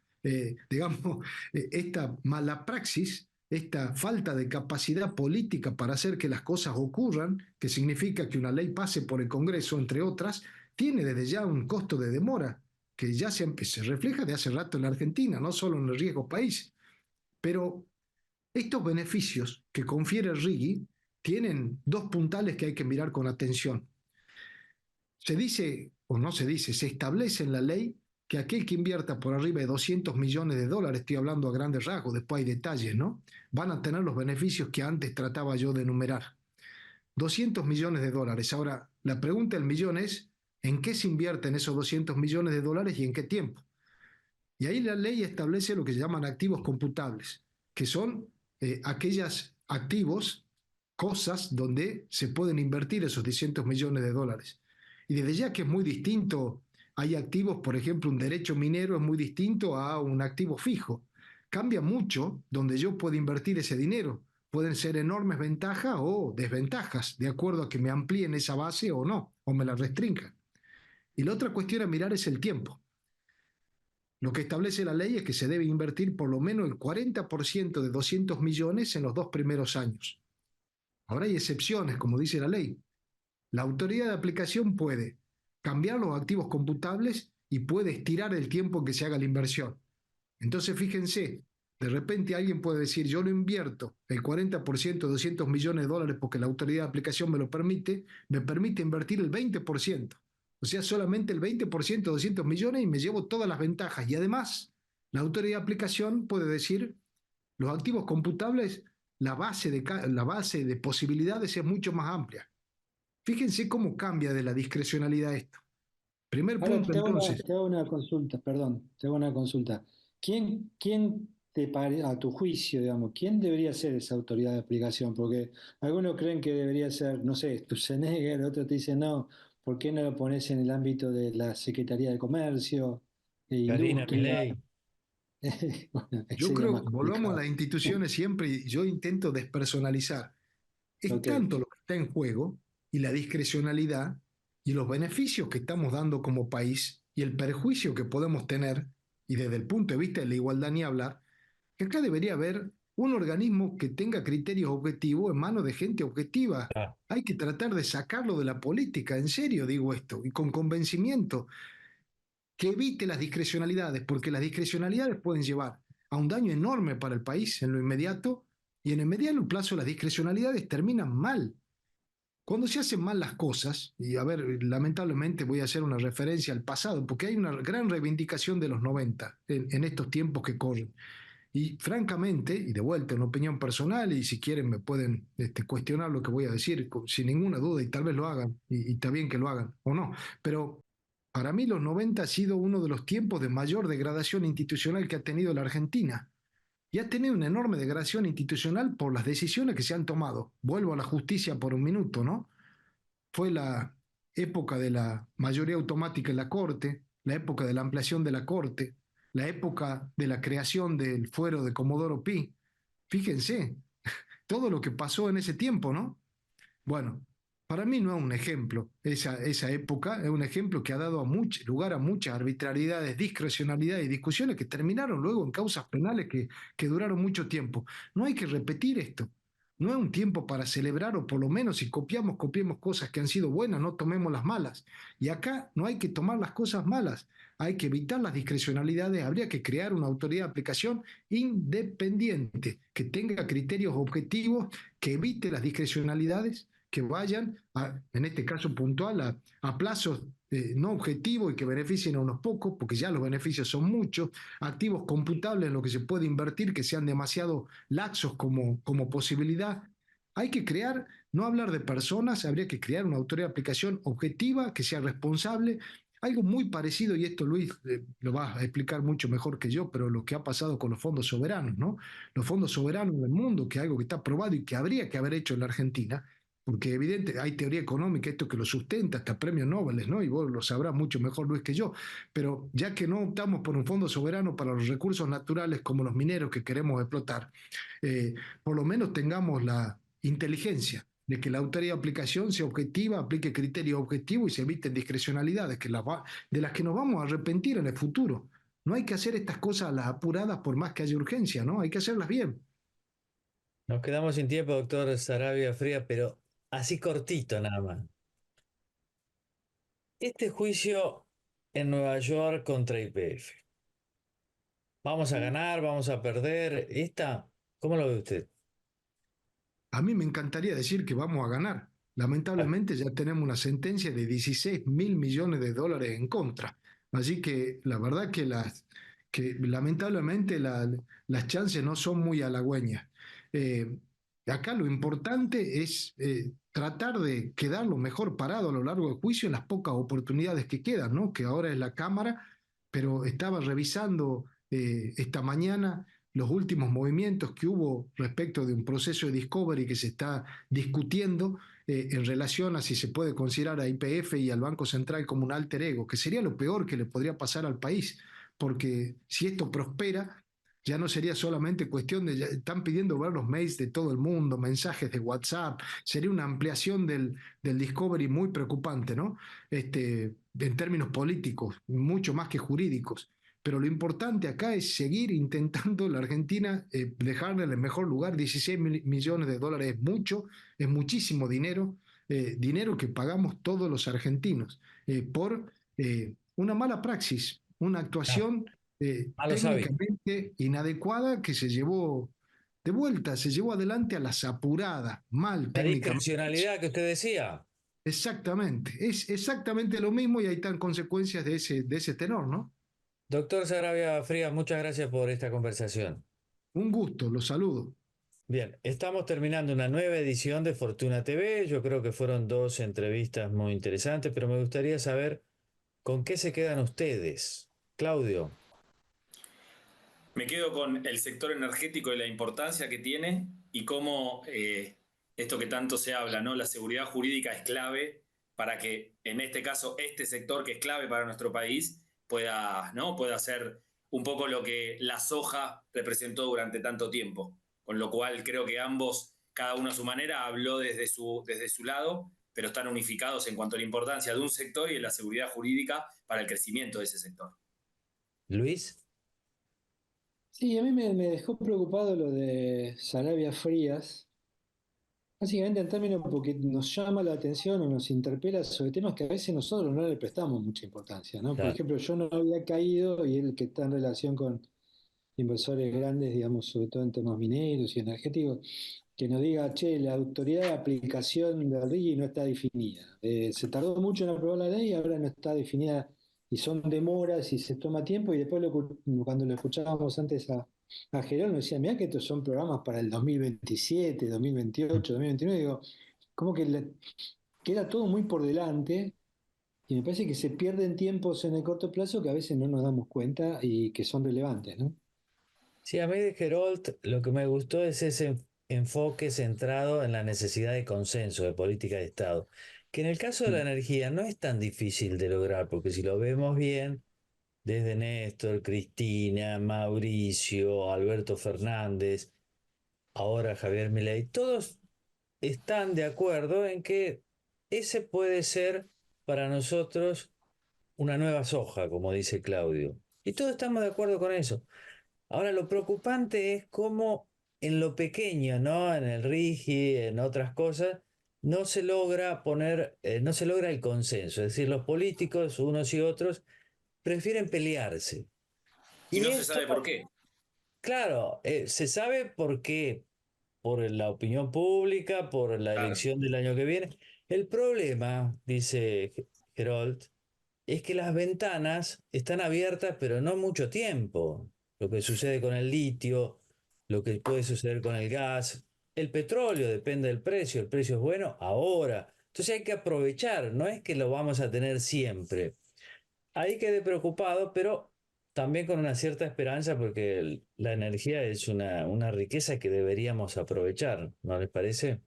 Digamos, esta mala praxis esta falta de capacidad política para hacer que las cosas ocurran, que significa que una ley pase por el Congreso, entre otras, tiene desde ya un costo de demora que ya se refleja de hace rato en la Argentina, no solo en el riesgo país. Pero estos beneficios que confiere Righi tienen dos puntales que hay que mirar con atención. Se dice, o no se dice, se establece en la ley que aquel que invierta por arriba de 200 millones de dólares, estoy hablando a grandes rasgos, después hay detalles, ¿no? Van a tener los beneficios que antes trataba yo de enumerar. 200 millones de dólares. Ahora, la pregunta del millón es, ¿en qué se invierten esos 200 millones de dólares y en qué tiempo? Y ahí la ley establece lo que se llaman activos computables, que son aquellos activos, cosas donde se pueden invertir esos 200 millones de dólares. Y desde ya que es muy distinto, hay activos, por ejemplo, un derecho minero es muy distinto a un activo fijo. Cambia mucho donde yo puedo invertir ese dinero. Pueden ser enormes ventajas o desventajas, de acuerdo a que me amplíen esa base o no, o me la restrinjan. Y la otra cuestión a mirar es el tiempo. Lo que establece la ley es que se debe invertir por lo menos el 40% de 200 millones en los 2 primeros años. Ahora hay excepciones, como dice la ley. La autoridad de aplicación puede cambiar los activos computables y puede estirar el tiempo en que se haga la inversión. Entonces, fíjense, de repente alguien puede decir, yo lo invierto el 40% de 200 millones de dólares porque la autoridad de aplicación me permite invertir el 20%. O sea, solamente el 20% de 200 millones y me llevo todas las ventajas. Y además, la autoridad de aplicación puede decir, los activos computables, la base de posibilidades es mucho más amplia. Fíjense cómo cambia de la discrecionalidad esto. Primer Ahora punto, entonces. te hago una consulta, perdón, te hago una consulta. ¿Quién a tu juicio, digamos, quién debería ser esa autoridad de aplicación? Porque algunos creen que debería ser, no sé, Sturzenegger, otros te dicen, no, ¿por qué no lo pones en el ámbito de la Secretaría de Comercio, de Karina Industria? Milei. Bueno, ahí Yo sería creo, más volvamos a complicado. las instituciones siempre y yo intento despersonalizar. Es Ok. tanto lo que está en juego y la discrecionalidad y los beneficios que estamos dando como país y el perjuicio que podemos tener, y desde el punto de vista de la igualdad ni hablar, que acá debería haber un organismo que tenga criterios objetivos en manos de gente objetiva. Ah, Hay que tratar de sacarlo de la política, en serio digo esto, y con convencimiento, que evite las discrecionalidades, porque las discrecionalidades pueden llevar a un daño enorme para el país en lo inmediato, y en el mediano plazo las discrecionalidades terminan mal. Cuando se hacen mal las cosas, y a ver, lamentablemente voy a hacer una referencia al pasado, porque hay una gran reivindicación de los 90 en estos tiempos que corren. Y francamente, y de vuelta una opinión personal, y si quieren me pueden cuestionar lo que voy a decir sin ninguna duda, y tal vez lo hagan, y está bien que lo hagan, o no, pero para mí los 90 ha sido uno de los tiempos de mayor degradación institucional que ha tenido la Argentina. Y ha tenido una enorme degradación institucional por las decisiones que se han tomado. Vuelvo a la justicia por un minuto, ¿no? Fue la época de la mayoría automática en la Corte, la época de la ampliación de la Corte, la época de la creación del fuero de Comodoro Pi. Fíjense, todo lo que pasó en ese tiempo, ¿no? Bueno, para mí no es un ejemplo, esa época es un ejemplo que ha dado lugar a muchas arbitrariedades, discrecionalidades y discusiones que terminaron luego en causas penales que duraron mucho tiempo. No hay que repetir esto. No es un tiempo para celebrar, o por lo menos si copiemos cosas que han sido buenas, no tomemos las malas. Y acá no hay que tomar las cosas malas, hay que evitar las discrecionalidades, habría que crear una autoridad de aplicación independiente, que tenga criterios objetivos, que evite las discrecionalidades, que vayan, en este caso puntual, a plazos no objetivos y que beneficien a unos pocos, porque ya los beneficios son muchos, activos computables en lo que se puede invertir, que sean demasiado laxos como posibilidad. Hay que crear, no hablar de personas, habría que crear una autoridad de aplicación objetiva, que sea responsable. Algo muy parecido, y esto Luis lo va a explicar mucho mejor que yo, pero lo que ha pasado con los fondos soberanos, ¿no? Los fondos soberanos del mundo, que es algo que está probado y que habría que haber hecho en la Argentina, porque evidente, hay teoría económica, esto que lo sustenta, hasta premios Nobel, ¿no? Y vos lo sabrás mucho mejor, Luis, que yo. Pero ya que no optamos por un fondo soberano para los recursos naturales como los mineros que queremos explotar, eh, por lo menos tengamos la inteligencia de que la autoridad de aplicación sea objetiva, aplique criterios objetivos y se eviten discrecionalidades de las que nos vamos a arrepentir en el futuro. No hay que hacer estas cosas a las apuradas por más que haya urgencia, ¿no? Hay que hacerlas bien. Nos quedamos sin tiempo, doctor Sarabia Fría, pero así cortito nada más. Este juicio en Nueva York contra YPF. ¿Vamos a ganar? ¿Vamos a perder? ¿Cómo lo ve usted? A mí me encantaría decir que vamos a ganar. Ah, Lamentablemente ya tenemos una sentencia de 16.000 millones de dólares en contra. Así que la verdad que lamentablemente las chances no son muy halagüeñas. Eh, Acá lo importante es tratar de quedar lo mejor parado a lo largo del juicio en las pocas oportunidades que quedan, ¿no? Que ahora es la Cámara, pero estaba revisando esta mañana los últimos movimientos que hubo respecto de un proceso de discovery que se está discutiendo en relación a si se puede considerar a YPF y al Banco Central como un alter ego, que sería lo peor que le podría pasar al país, porque si esto prospera, ya no sería solamente cuestión de, están pidiendo ver los mails de todo el mundo, mensajes de WhatsApp, sería una ampliación del discovery muy preocupante, ¿no? En términos políticos, mucho más que jurídicos. Pero lo importante acá es seguir intentando la Argentina dejarle en el mejor lugar. 16.000 millones de dólares es mucho, es muchísimo dinero, dinero que pagamos todos los argentinos por una mala praxis, una ah, actuación malos hábitos. técnicamente inadecuada que se llevó de vuelta, se llevó adelante a las apuradas, mal La técnicamente. discrecionalidad que usted decía. Exactamente, es exactamente lo mismo y hay tan consecuencias de ese tenor, ¿no? Doctor Sarabia Frías, muchas gracias por esta conversación. Un gusto, los saludo. Bien, estamos terminando una nueva edición de Fortuna TV. Yo creo que fueron dos entrevistas muy interesantes, pero me gustaría saber con qué se quedan ustedes. Claudio, Me quedo con el sector energético y la importancia que tiene y cómo esto que tanto se habla, ¿no? La seguridad jurídica es clave para que, en este caso, este sector que es clave para nuestro país pueda, ¿no? Pueda hacer un poco lo que la soja representó durante tanto tiempo. Con lo cual creo que ambos, cada uno a su manera, habló desde su lado, pero están unificados en cuanto a la importancia de un sector y de la seguridad jurídica para el crecimiento de ese sector. Luis. Sí, a mí me dejó preocupado lo de Sarabia Frías, básicamente en términos porque nos llama la atención o nos interpela sobre temas que a veces nosotros no le prestamos mucha importancia, ¿no? Por Claro. ejemplo, yo no había caído, y él que está en relación con inversores grandes, digamos, sobre todo en temas mineros y energéticos, que nos diga, che, la autoridad de aplicación del RIGI no está definida. Se tardó mucho en aprobar la ley y ahora no está definida y son demoras y se toma tiempo y después cuando lo escuchábamos antes a Gerón nos decía, mirá que estos son programas para el 2027, 2028, 2029, digo, como que queda todo muy por delante y me parece que se pierden tiempos en el corto plazo que a veces no nos damos cuenta y que son relevantes, ¿no? Sí, a mí de Gerold lo que me gustó es ese enfoque centrado en la necesidad de consenso de política de Estado, que en el caso de la Mm. energía no es tan difícil de lograr, porque si lo vemos bien, desde Néstor, Cristina, Mauricio, Alberto Fernández, ahora Javier Milei, todos están de acuerdo en que ese puede ser para nosotros una nueva soja, como dice Claudio. Y todos estamos de acuerdo con eso. Ahora, lo preocupante es cómo en lo pequeño, ¿no? En el RIGI, en otras cosas, no se logra poner, no se logra el consenso. Es decir, los políticos, unos y otros, prefieren pelearse. Y Y no se esto, sabe por qué. claro, se sabe por qué, por la opinión pública, por la Claro. elección del año que viene. El problema, dice Gerold, es que las ventanas están abiertas, pero no mucho tiempo. Lo que sucede con el litio, lo que puede suceder con el gas, el petróleo depende del precio, el precio es bueno ahora. Entonces hay que aprovechar, no es que lo vamos a tener siempre. Ahí quedé preocupado, pero también con una cierta esperanza porque la energía es una riqueza que deberíamos aprovechar, ¿no les parece?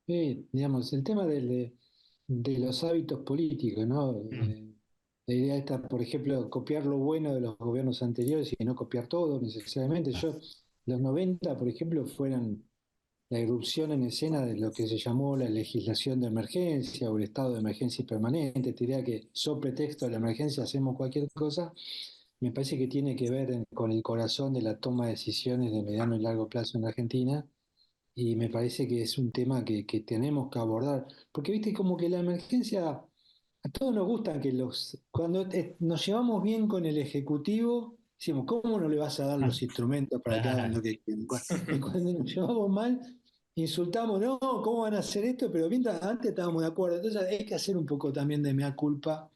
Sí, digamos, el tema de los hábitos políticos, ¿no? La idea esta, por ejemplo, copiar lo bueno de los gobiernos anteriores y no copiar todo necesariamente. Ah, Los 90, por ejemplo, fueron la irrupción en escena de lo que se llamó la legislación de emergencia o el estado de emergencia permanente, esta idea que, sobre pretexto de la emergencia, hacemos cualquier cosa. Me parece que tiene que ver con el corazón de la toma de decisiones de mediano y largo plazo en la Argentina, y me parece que es un tema que tenemos que abordar, porque viste como que la emergencia, a todos nos gusta que cuando nos llevamos bien con el Ejecutivo, decimos, ¿cómo no le vas a dar los instrumentos para que hagan lo Claro. que quieren? Y cuando nos llevamos mal, insultamos, no, ¿cómo van a hacer esto? Pero mientras antes estábamos de acuerdo, entonces hay que hacer un poco también de mea culpa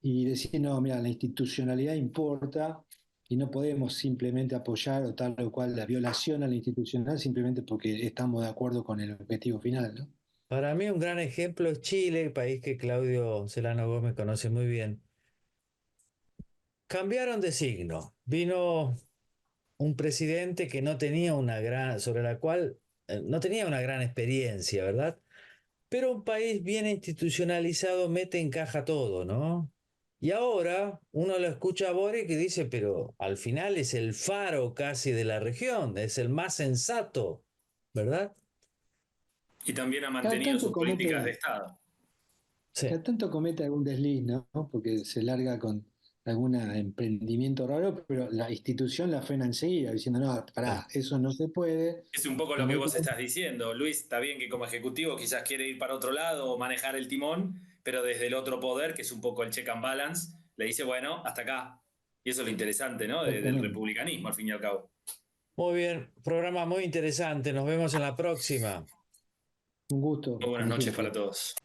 y decir, no, mira, la institucionalidad importa y no podemos simplemente apoyar o tal o cual la violación a la institucional simplemente porque estamos de acuerdo con el objetivo final, ¿no? Para mí un gran ejemplo es Chile, el país que Claudio Celano Gómez conoce muy bien. Cambiaron de signo. Vino un presidente que no tenía una gran, sobre la cual no tenía una gran experiencia, ¿verdad? Pero un país bien institucionalizado mete en caja todo, ¿no? Y ahora uno lo escucha a Boric y dice, pero al final es el faro casi de la región, es el más sensato, ¿verdad? Y también ha Cada mantenido tanto sus políticas de comete, Estado. Sí. cada tanto comete algún desliz, ¿no? Porque se larga con algún emprendimiento raro, pero la institución la frena enseguida, diciendo, no, pará, eso no se puede. Es un poco Y lo en que el vos estás diciendo. Luis, está bien que como ejecutivo quizás quiere ir para otro lado o manejar el timón, pero desde el otro poder, que es un poco el check and balance, le dice, bueno, hasta acá. Y eso es lo interesante, ¿no? Del Exactamente. republicanismo, al fin y al cabo. Muy bien, programa muy interesante, nos vemos en la próxima. Un gusto, Muy buenas como noches para siempre. todos.